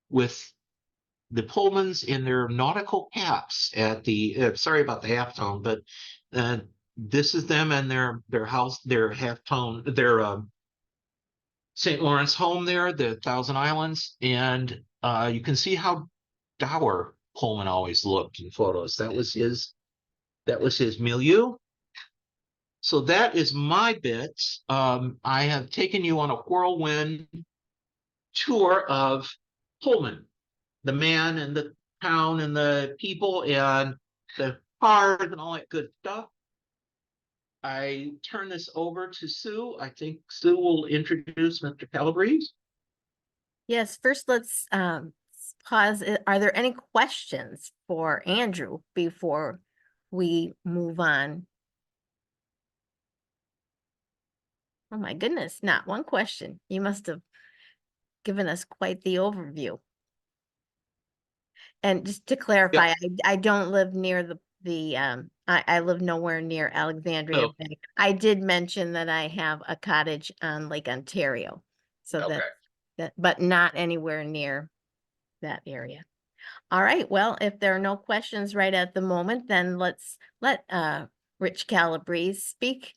with the Pullmans in their nautical caps at the, sorry about the halftone, but this is them and their house, their halftone, their St. Lawrence home there, the Thousand Islands, and you can see how dour Pullman always looked in photos. That was his milieu. So that is my bit. I have taken you on a whirlwind tour of Pullman, the man and the town and the people and the cars and all that good stuff. I turn this over to Sue. I think Sue will introduce Mr. Calabrese. Yes, first let's pause. Are there any questions for Andrew before we move on? Oh my goodness, not one question. You must have given us quite the overview. And just to clarify, I don't live near I live nowhere near Alexandria Oh. Bay. I did mention that I have a cottage on Lake Ontario. So but not anywhere near that area. All right, well, if there are no questions right at the moment, then let's let Rich Calabrese speak,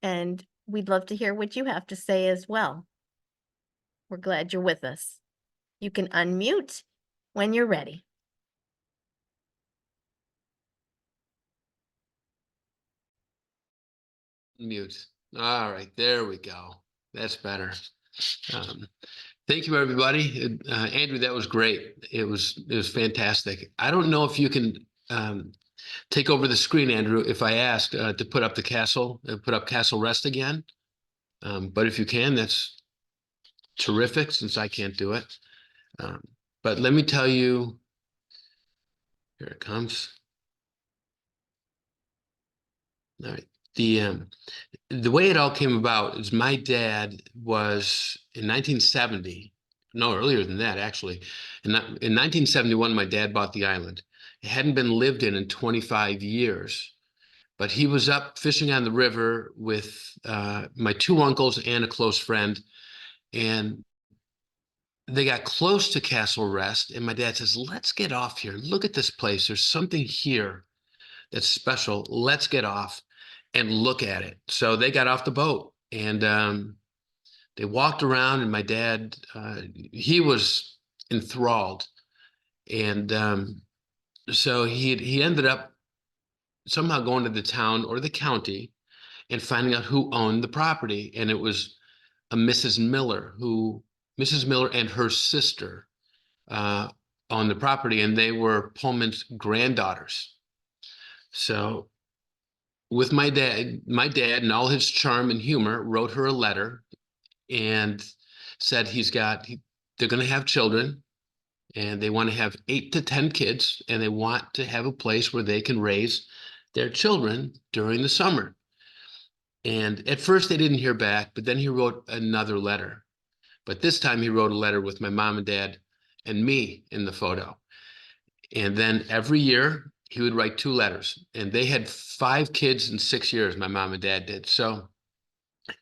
and we'd love to hear what you have to say as well. We're glad you're with us. You can unmute when you're ready. Mute. All right, there we go. That's better. Thank you, everybody. Andrew, that was great. It was fantastic. I don't know if you can take over the screen, Andrew, if I ask to put up the castle, put up Castle Rest again. But if you can, that's terrific, since I can't do it. But let me tell you, here it comes. All right. The way it all came about is my dad was in 1970, no, earlier than that, actually. In 1971, my dad bought the island. It hadn't been lived in 25 years, but he was up fishing on the river with my two uncles and a close friend. And they got close to Castle Rest, and my dad says, "Let's get off here. Look at this place. There's something here that's special. Let's get off and look at it." So they got off the boat, and they walked around, and my dad, he was enthralled. And so he ended up somehow going to the town or the county and finding out who owned the property. And it was a Mrs. Miller and her sister owned the property, and they were Pullman's granddaughters. So with my dad and all his charm and humor wrote her a letter and said they're going to have children, and they want to have 8 to 10 kids, and they want to have a place where they can raise their children during the summer. And at first they didn't hear back, but then he wrote another letter. But this time he wrote a letter with my mom and dad and me in the photo. And then every year he would write 2 letters, and they had 5 kids in 6 years, my mom and dad did. So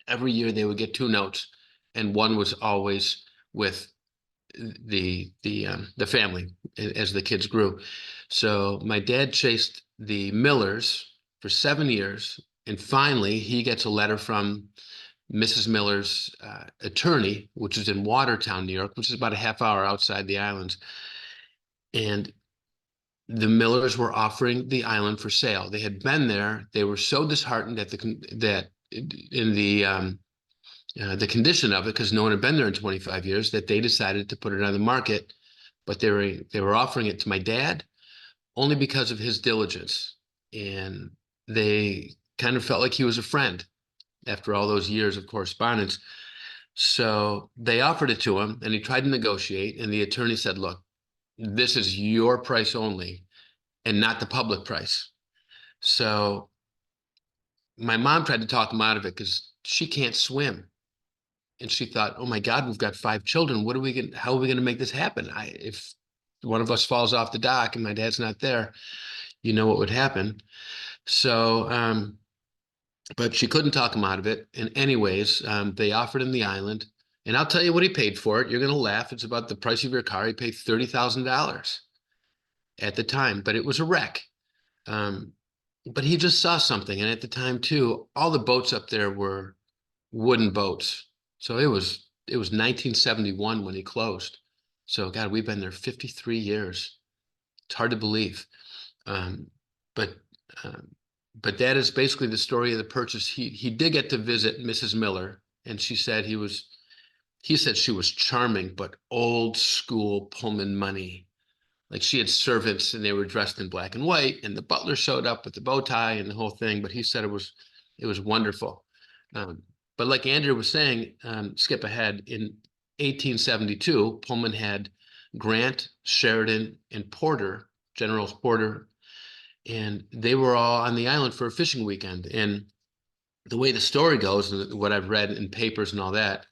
every year they would get 2 notes, and one was always with the family as the kids grew. So my dad chased the Millers for 7 years, and finally he gets a letter from Mrs. Miller's attorney, which is in Watertown, New York, which is about a half hour outside the islands. And the Millers were offering the island for sale. They had been there. They were so disheartened that in the the condition of it, because no one had been there in 25 years, that they decided to put it on the market. But they were offering it to my dad only because of his diligence. And they kind of felt like he was a friend after all those years of correspondence. So they offered it to him, and he tried to negotiate. And the attorney said, look, this is your price only and not the public price. So my mom tried to talk him out of it because she can't swim. And she thought, oh my God, we've got 5 children. How are we gonna make this happen? If one of us falls off the dock and my dad's not there, you know what would happen. So, but she couldn't talk him out of it. And anyways, they offered him the island. And I'll tell you what he paid for it. You're gonna laugh. It's about the price of your car. He paid $30,000 at the time, but it was a wreck. But he just saw something. And at the time too, all the boats up there were wooden boats. So it was 1971 when he closed. So God, we've been there 53 years. It's hard to believe. But that is basically the story of the purchase. He did get to visit Mrs. Miller, and he said she was charming, but old school Pullman money. Like she had servants and they were dressed in black and white, and the butler showed up with the bow tie and the whole thing. But he said it was wonderful. But like Andrew was saying, skip ahead, in 1872, Pullman had Grant, Sheridan, and Porter, Generals Porter, and they were all on the island for a fishing weekend. And the way the story goes, and what I've read in papers and all that,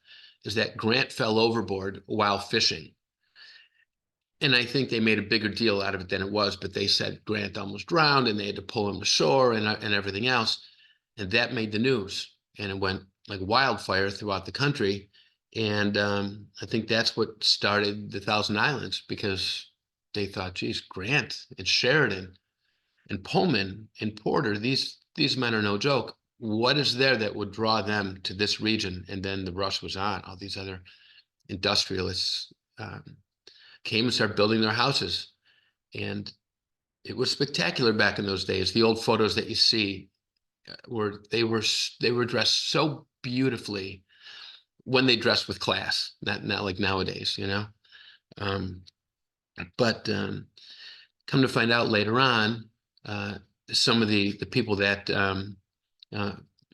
is that Grant fell overboard while fishing. And I think they made a bigger deal out of it than it was, but they said Grant almost drowned and they had to pull him ashore and everything else. And that made the news, and it went like wildfire throughout the country. And I think that's what started the Thousand Islands, because they thought, geez, Grant and Sheridan and Pullman and Porter, these men are no joke. What is there that would draw them to this region? And then the rush was on. All these other industrialists came and started building their houses. And it was spectacular back in those days. The old photos that you see they were dressed so beautifully when they dressed with class, not like nowadays, you know. But come to find out later on, some of the people that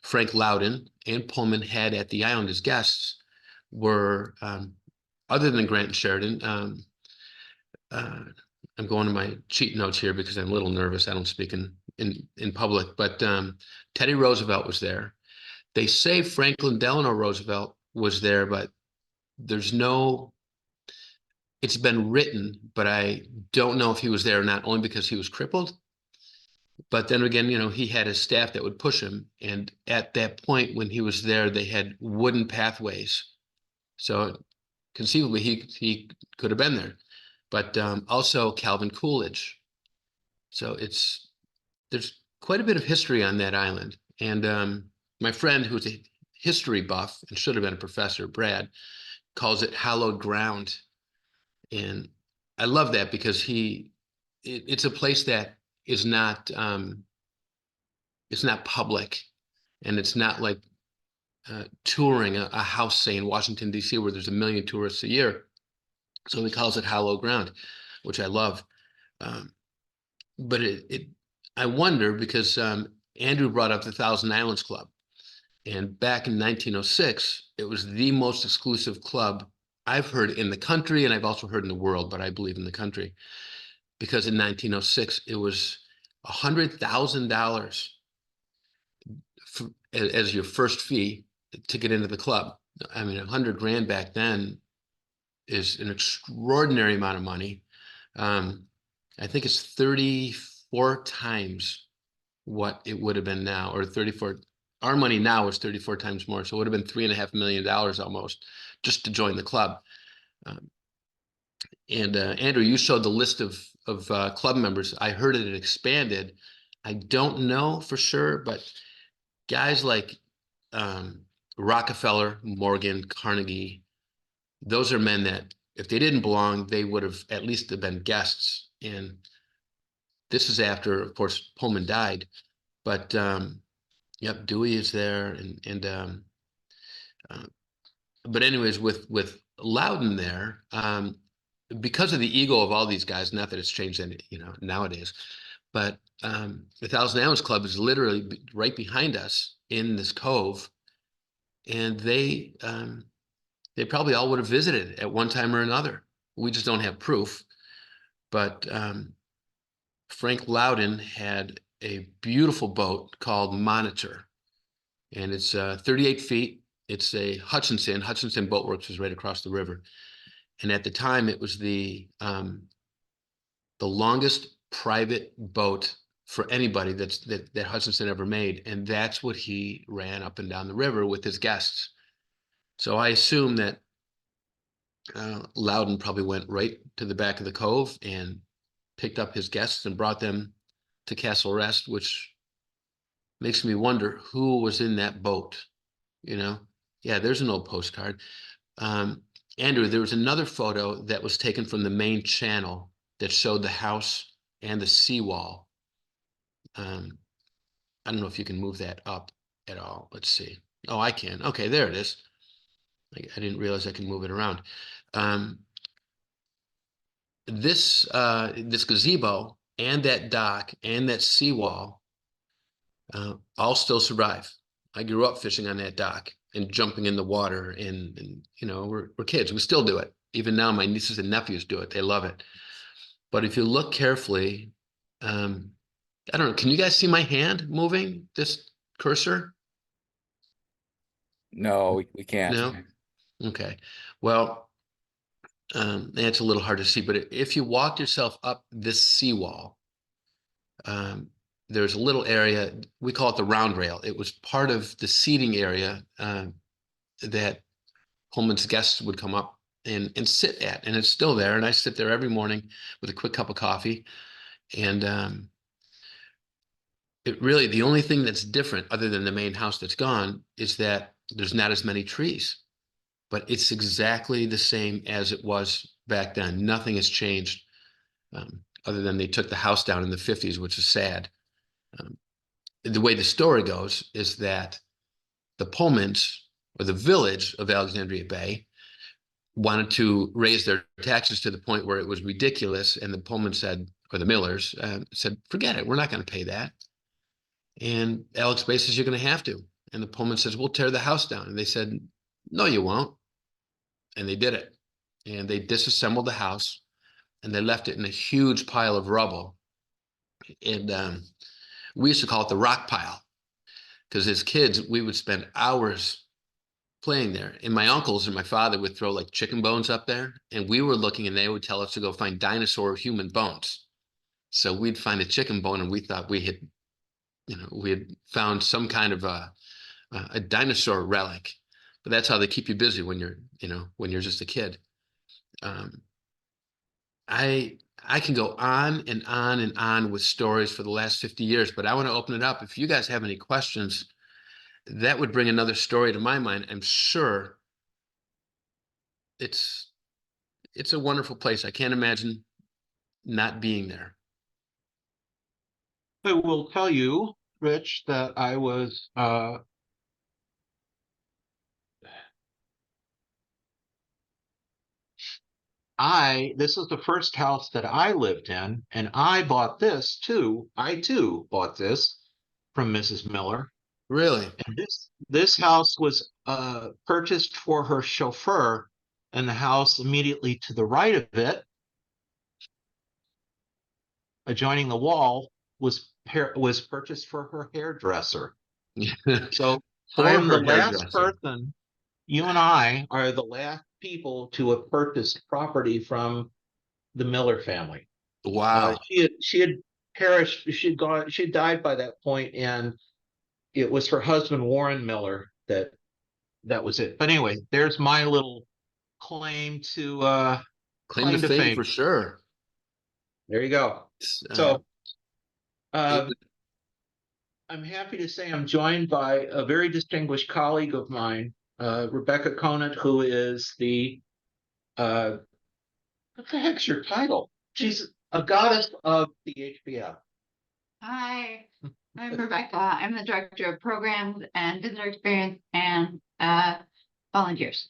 Frank Loudon and Pullman had at the island as guests were, other than Grant and Sheridan, I'm going to my cheat notes here because I'm a little nervous. I don't speak in public, but Teddy Roosevelt was there. They say Franklin Delano Roosevelt was there, but it's been written, but I don't know if he was there or not, only because he was crippled. But then again, you know, he had his staff that would push him. And at that point when he was there, they had wooden pathways. So conceivably he could have been there. But also Calvin Coolidge. So there's quite a bit of history on that island. And my friend, who's a history buff and should have been a professor, Brad, calls it hallowed ground. And I love that because it's a place that is not it's not public, and it's not like touring a house, say in Washington D.C., where there's 1 million tourists a year. So he calls it hallowed ground, which I love. But I wonder, because Andrew brought up the Thousand Islands Club, and back in 1906, it was the most exclusive club I've heard in the country, and I've also heard in the world, but I believe in the country, because in 1906 it was $100,000 as your first fee to get into the club. I mean, 100 grand back then is an extraordinary amount of money. I think it's 34 times what it would have been now, or 34. Our money now is 34 times more, so it would have been $3.5 million almost just to join the club. And Andrew, you showed the list of club members. I heard it had expanded. I don't know for sure, but guys like Rockefeller, Morgan, Carnegie, those are men that if they didn't belong, they would have at least have been guests. And this is after, of course, Pullman died. But yep, Dewey is there, and But anyways, with Loudon there, because of the ego of all these guys, not that it's changed any, nowadays, but the Thousand Islands Club is literally right behind us in this cove, and they probably all would have visited at one time or another. We just don't have proof. But Frank Loudon had a beautiful boat called Monitor, and it's 38 feet. It's a Hutchinson Boat Works is right across the river. And at the time, it was the longest private boat for anybody that Hutchinson ever made. And that's what he ran up and down the river with his guests. So I assume that Loudon probably went right to the back of the cove and picked up his guests and brought them to Castle Rest, which makes me wonder who was in that boat. Yeah, there's an old postcard. Andrew, there was another photo that was taken from the main channel that showed the house and the seawall. I don't know if you can move that up at all. Let's see. Oh, I can. Okay, there it is. I didn't realize I could move it around. This gazebo and that dock and that seawall all still survive. I grew up fishing on that dock and jumping in the water, and we're kids. We still do it. Even now, my nieces and nephews do it. They love it. But if you look carefully, I don't know. Can you guys see my hand moving? This cursor? No, we can't. No. Okay. Well, it's a little hard to see, but if you walked yourself up this seawall, there's a little area, we call it the round rail. It was part of the seating area that Pullman's guests would come up and sit at, and it's still there. And I sit there every morning with a quick cup of coffee. And it really, the only thing that's different other than the main house that's gone is that there's not as many trees, but it's exactly the same as it was back then. Nothing has changed other than they took the house down in the 50s, which is sad. The way the story goes is that the Pullmans, or the village of Alexandria Bay, wanted to raise their taxes to the point where it was ridiculous. And the Pullman said, or the Millers said, forget it, we're not going to pay that. And Alex Bay says, you're going to have to. And the Pullman says, we'll tear the house down. And they said, no, you won't. And they did it. And they disassembled the house and they left it in a huge pile of rubble. And we used to call it the rock pile, because as kids, we would spend hours playing there. And my uncles and my father would throw like chicken bones up there. And we were looking and they would tell us to go find dinosaur or human bones. So we'd find a chicken bone and we thought we had found some kind of a dinosaur relic. But that's how they keep you busy when you're just a kid. I can go on and on and on with stories for the last 50 years, but I want to open it up. If you guys have any questions, that would bring another story to my mind. I'm sure it's a wonderful place. I can't imagine not being there. I will tell you, Rich, that I was this is the first house that I lived in, and I bought this too. I too bought this from Mrs. Miller. Really? And this house was purchased for her chauffeur, and the house immediately to the right of it, adjoining the wall, was purchased for her hairdresser. So I am the last person. You and I are the last people to have purchased property from the Miller family. Wow. She had perished. She had died by that point, and it was her husband Warren Miller that was it. But anyway, there's my little claim to fame for sure. There you go. So I'm happy to say I'm joined by a very distinguished colleague of mine, Rebecca Conant, who is the what the heck's your title? She's a goddess of the HBF. Hi, I'm Rebecca. I'm the Director of Programs and Visitor Experience and volunteers.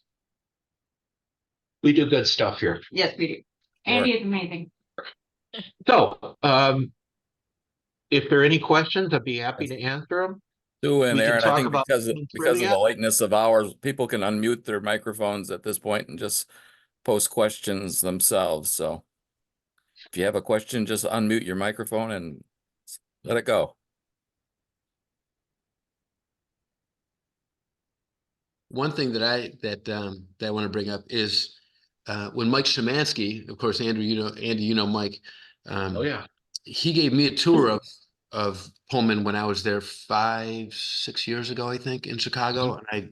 We do good stuff here. Yes, we do. Andy is amazing. So, if there are any questions, I'd be happy to answer them. Sue and We can Aaron, I talk think about because of the trivia. lateness of hours, people can unmute their microphones at this point and just post questions themselves. So if you have a question, just unmute your microphone and let it go. One thing that I want to bring up is when Mike Szymanski, of course, Andy, you know Mike. Oh yeah. He gave me a tour of Pullman when I was there 5-6 years ago, I think, in Chicago. And I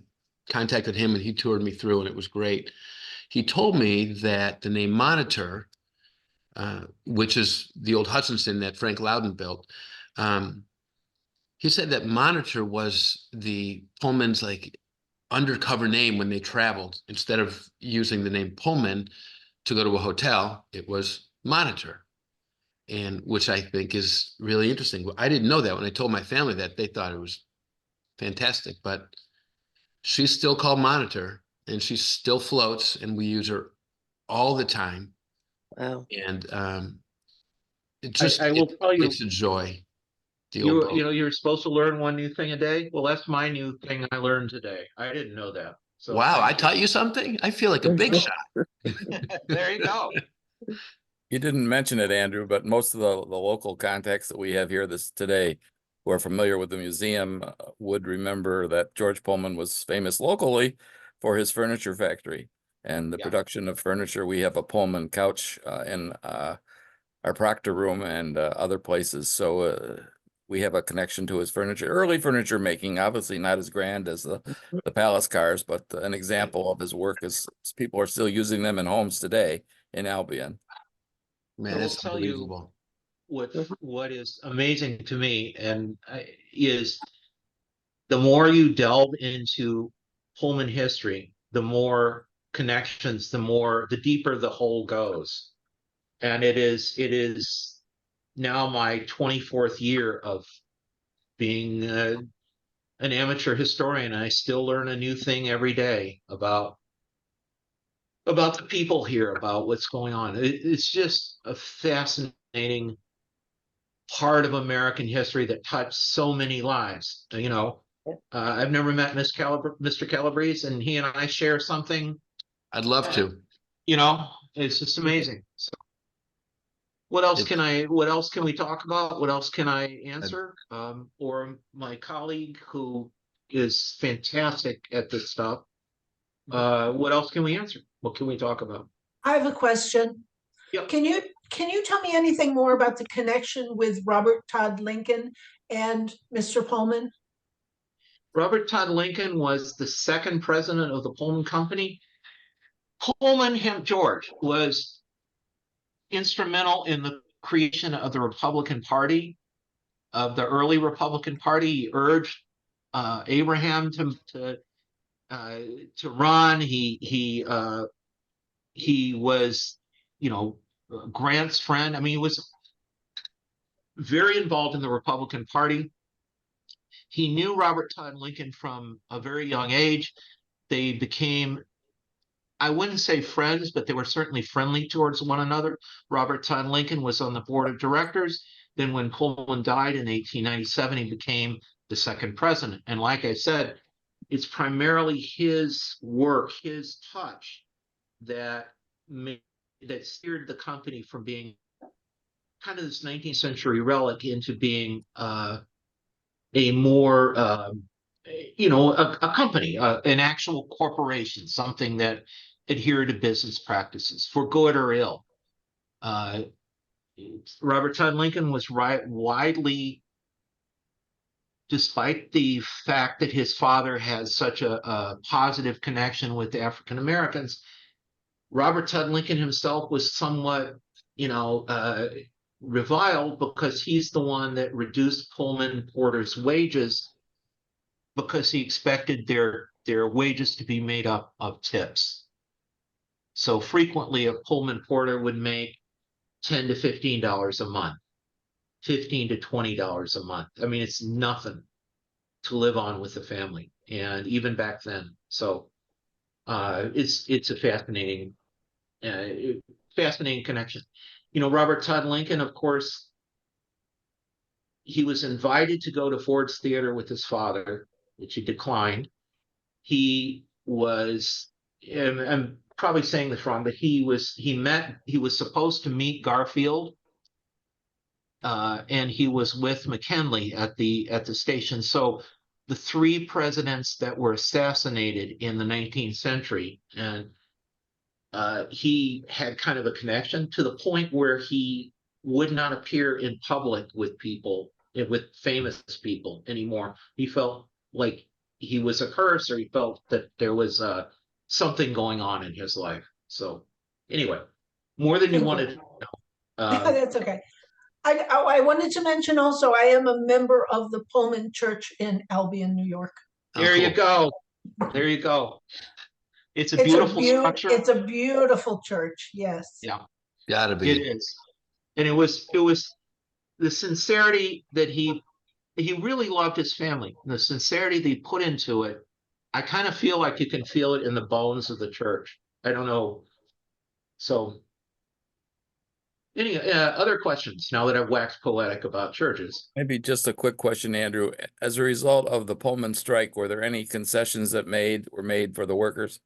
contacted him and he toured me through, and it was great. He told me that the name Monitor, which is the old Hutchinson that Frank Loudon built, he said that Monitor was the Pullman's like undercover name when they traveled. Instead of using the name Pullman to go to a hotel, it was Monitor. And which I think is really interesting. I didn't know that. When I told my family that, they thought it was fantastic, but she's still called Monitor and she still floats and we use her all the time. Wow. And it just, I will tell you, it's a joy. The old boat. you know, you're supposed to learn one new thing a day. Well, that's my new thing I learned today. I didn't know that. So Wow, I taught you something? I feel like a big shot. there you go. You didn't mention it, Andrew, but most of the local contacts that we have here today who are familiar with the museum would remember that George Pullman was famous locally for his furniture factory and the production of furniture. We have a Pullman couch in our Proctor room and other places. So we have a connection to his furniture, early furniture making, obviously not as grand as the palace cars, but an example of his work is people are still using them in homes today in Albion. Man, I will it's tell you unbelievable. what is amazing to me and is the more you delve into Pullman history, the more connections, the deeper the hole goes. And it is now my 24th year of being an amateur historian. I still learn a new thing every day about the people here, about what's going on. It's just a fascinating part of American history that touched so many lives. You know, I've never met Mr. Calabrese, and he and I share something. I'd love to. You know, it's just amazing. So, what else can we talk about? What else can I answer? Or my colleague who is fantastic at this stuff. What else can we answer? What can we talk about? I have a question. Yep. Can you tell me anything more about the connection with Robert Todd Lincoln and Mr. Pullman? Robert Todd Lincoln was the second president of the Pullman Company. George was instrumental in the creation of the Republican Party, of the early Republican Party. He urged Abraham to run. He was, you know, Grant's friend. I mean, he was very involved in the Republican Party. He knew Robert Todd Lincoln from a very young age. They became, I wouldn't say friends, but they were certainly friendly towards one another. Robert Todd Lincoln was on the board of directors. Then when Pullman died in 1897, he became the second president. And like I said, it's primarily his work, his touch that steered the company from being kind of this 19th century relic into being a more a company, an actual corporation, something that adhered to business practices for good or ill. Robert Todd Lincoln was widely, despite the fact that his father had such a positive connection with the African Americans, Robert Todd Lincoln himself was somewhat, reviled because he's the one that reduced Pullman porters' wages because he expected their wages to be made up of tips. So frequently a Pullman porter would make $10 to $15 a month, $15 to $20 a month. I mean, it's nothing to live on with the family, and even back then. So It's a fascinating connection. You know, Robert Todd Lincoln, of course, he was invited to go to Ford's Theater with his father, which he declined. He was, and I'm probably saying this wrong, but he was supposed to meet Garfield, and he was with McKinley at the station. So the three presidents that were assassinated in the 19th century, and he had kind of a connection to the point where he would not appear in public with people, with famous people anymore. He felt like he was a curse, or he felt that there was something going on in his life. So anyway, more than you wanted to know. That's okay. I wanted to mention also, I am a member of the Pullman Church in Albion, New York. There you go. There you go. It's a It's beautiful structure. It's a beautiful church, yes. Yeah, Gotta it be. is. And it was the sincerity that he really loved his family. The sincerity that he put into it, I kind of feel like you can feel it in the bones of the church. I don't know. So, any other questions now that I've waxed poetic about churches? Maybe just a quick question, Andrew. As a result of the Pullman strike, were there any concessions that were made for the workers?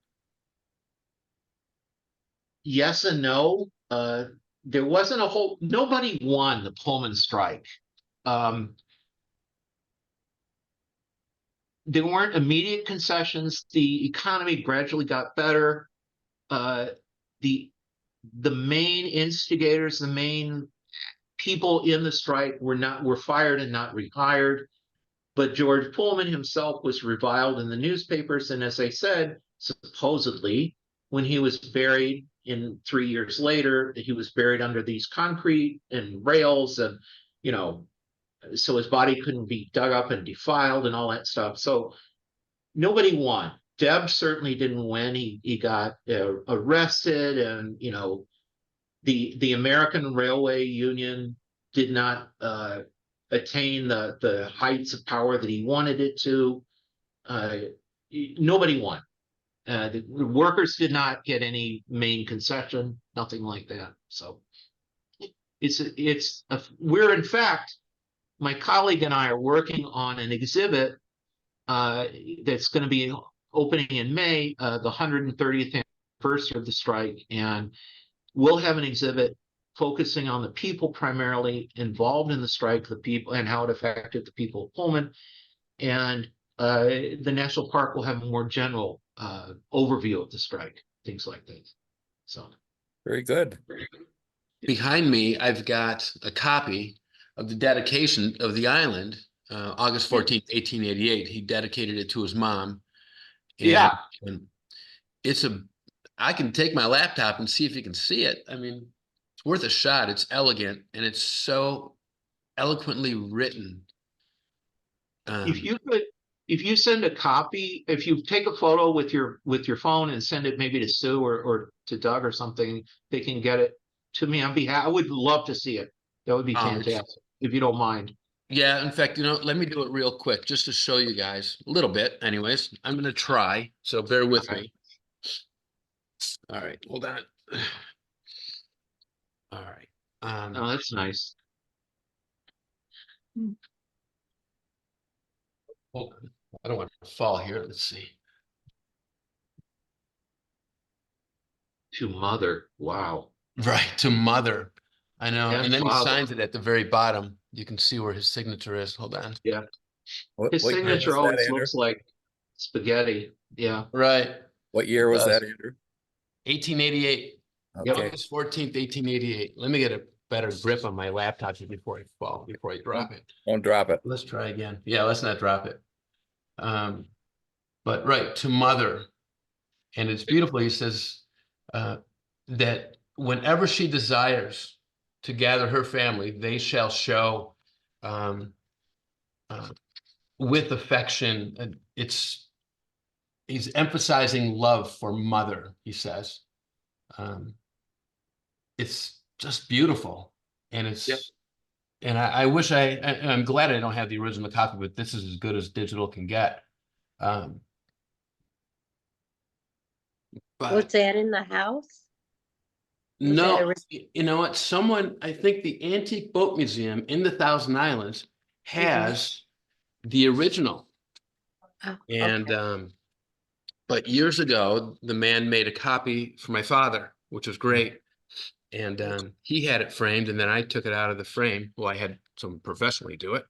Yes and no. There wasn't nobody won the Pullman strike. There weren't immediate concessions. The economy gradually got better. The main instigators, the main people in the strike were fired and not rehired. But George Pullman himself was reviled in the newspapers, and as I said, supposedly, when he was buried 3 years later, he was buried under these concrete and rails, and so his body couldn't be dug up and defiled and all that stuff. So nobody won. Deb certainly didn't win. He got arrested, and the American Railway Union did not attain the heights of power that he wanted it to. Nobody won. The workers did not get any main concession, nothing like that. So we're, in fact, my colleague and I are working on an exhibit that's going to be opening in May, the 130th anniversary of the strike, and we'll have an exhibit focusing on the people primarily involved in the strike, the people, and how it affected the people of Pullman. And the national park will have a more general overview of the strike, things like that. So Very good. Behind me, I've got a copy of the dedication of the island, August 14th, 1888. He dedicated it to his mom. And I can take my laptop and see if you can see it. I mean, it's worth a shot. It's elegant, and it's so eloquently written. If you send a copy, if you take a photo with your phone and send it maybe to Sue or to Doug or something, they can get it to me on behalf. I would love to see it. That would be fantastic, if you don't mind. Yeah, in fact, let me do it real quick just to show you guys a little bit. Anyways, I'm going to try, so bear with me. All right, hold on. All right. Oh, that's nice. Hold on. I don't want to fall here. Let's see. To mother. Wow. Right, to mother. I know. And And then father. he signs it at the very bottom. You can see where his signature is. Hold on. Yeah. What His year was signature that, always Andrew? looks like spaghetti. Yeah. Right. What year was that, Andrew? 1888. Okay. August 14th, 1888. Let me get a better grip on my laptop before I drop it. Don't drop it. Let's try again. Yeah, let's not drop it. But right, to mother. And it's beautiful. He says that whenever she desires to gather her family, they shall show with affection. He's emphasizing love for mother, he says. It's just beautiful. And and I wish I'm glad I don't have the original copy, but this is as good as digital can get. But Was that in the house? was that no, a re- you know what? Someone, I think the Antique Boat Museum in the Thousand Islands has the original. Oh, And okay. but years ago, the man made a copy for my father, which was great. And he had it framed, and then I took it out of the frame. Well, I had someone professionally do it.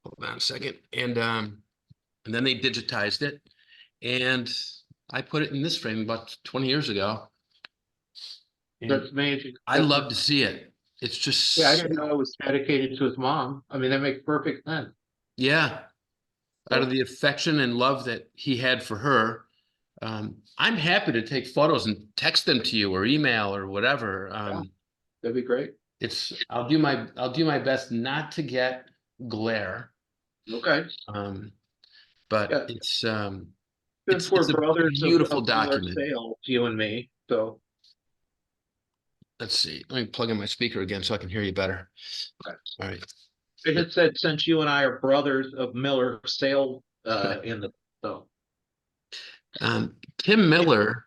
Hold on a second. And then they digitized it, and I put it in this frame about 20 years ago. And That's amazing. I love to see it. It's just Yeah, I didn't know it was dedicated to his mom. I mean, that makes perfect sense. yeah, out of the affection and love that he had for her. I'm happy to take photos and text them to you or email or whatever. That'd be great. I'll do my best not to get glare. Okay. But Yeah. it's Since we're it's a brothers beautiful of Miller document. sales, you and me, so. Let's see. Let me plug in my speaker again so I can hear you better. Okay. All right. I had said, since you and I are brothers of Miller sales, so. Tim Miller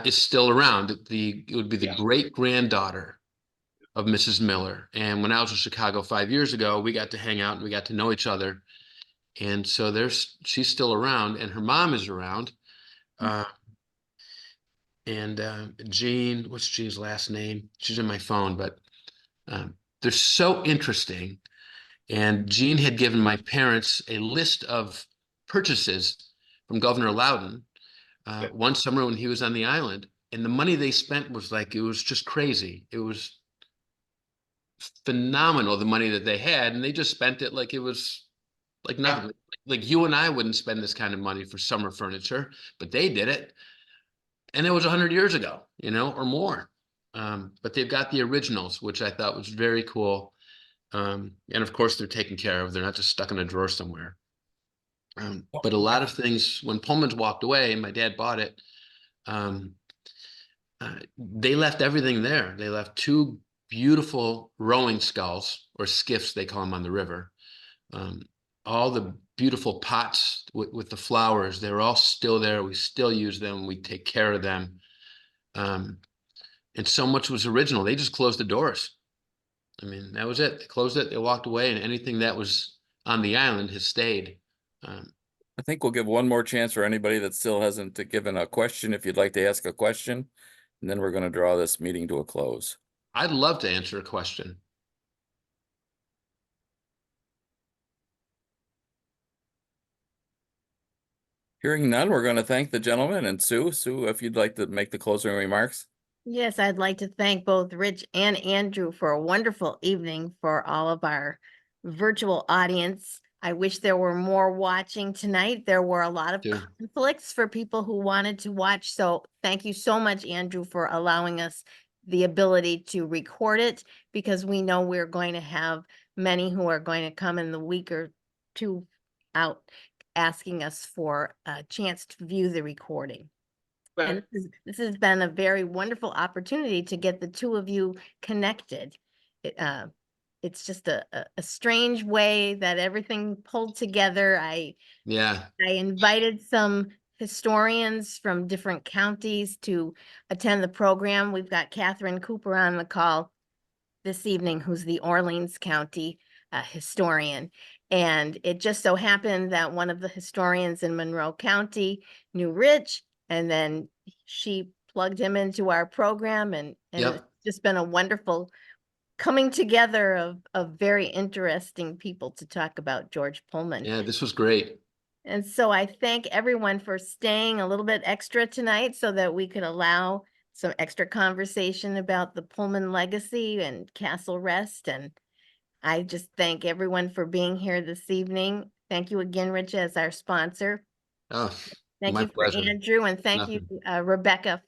is still around. It would be the Yeah. great granddaughter of Mrs. Miller. And when I was in Chicago 5 years ago, we got to hang out and we got to know each other. And so she's still around, and her mom is around. And Jean, what's Jean's last name? She's in my phone, but they're so interesting. And Jean had given my parents a list of purchases from Governor Loudon one summer when he was on the island. And the money they spent was it was just crazy. It was phenomenal, the money that they had. And they just spent it like it was like nothing. Like you and I wouldn't spend this kind of money for summer furniture, but they did it. And it was 100 years ago, or more. But they've got the originals, which I thought was very cool. And of course, they're taken care of. They're not just stuck in a drawer somewhere. But a lot of things, when Pullman's walked away and my dad bought it, they left everything there. They left two beautiful rowing sculls, or skiffs, they call them on the river. All the beautiful pots with the flowers, they're all still there. We still use them. We take care of them. And so much was original. They just closed the doors. I mean, that was it. They closed it. They walked away, and anything that was on the island has stayed. I think we'll give one more chance for anybody that still hasn't given a question, if you'd like to ask a question. And then we're going to draw this meeting to a close. I'd love to answer a question. Hearing none, we're going to thank the gentleman, and Sue. Sue, if you'd like to make the closing remarks. Yes, I'd like to thank both Rich and Andrew for a wonderful evening for all of our virtual audience. I wish there were more watching tonight. There were a lot of Yeah. conflicts for people who wanted to watch. So thank you so much, Andrew, for allowing us the ability to record it, because we know we're going to have many who are going to come in the week or two out asking us for a chance to view the recording. And this has been a very wonderful opportunity to get the two of you connected. It's just a strange way that everything pulled together. I invited some historians from different counties to attend the program. We've got Catherine Cooper on the call this evening, who's the Orleans County historian. And it just so happened that one of the historians in Monroe County knew Rich, and then she plugged him into our program, and it's just been a wonderful coming together of very interesting people to talk about George Pullman. Yeah, this was great. And so I thank everyone for staying a little bit extra tonight so that we could allow some extra conversation about the Pullman legacy and Castle Rest. And I just thank everyone for being here this evening. Thank you again, Rich, as our sponsor. Oh, thank my you for pleasure. Andrew, and thank you, Rebecca,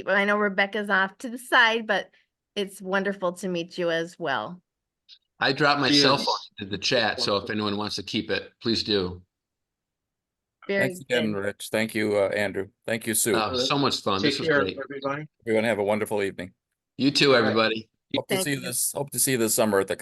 I know Rebecca's off to the side, but it's wonderful to meet you as well. I dropped my cell phone into the chat, so if anyone wants to keep it, please do. Thanks again, Rich. Thank you, Andrew. Thank you, Sue. So much fun. This was great. Everybody. Everyone have a wonderful evening. You too, everybody. Hope to see you this summer at the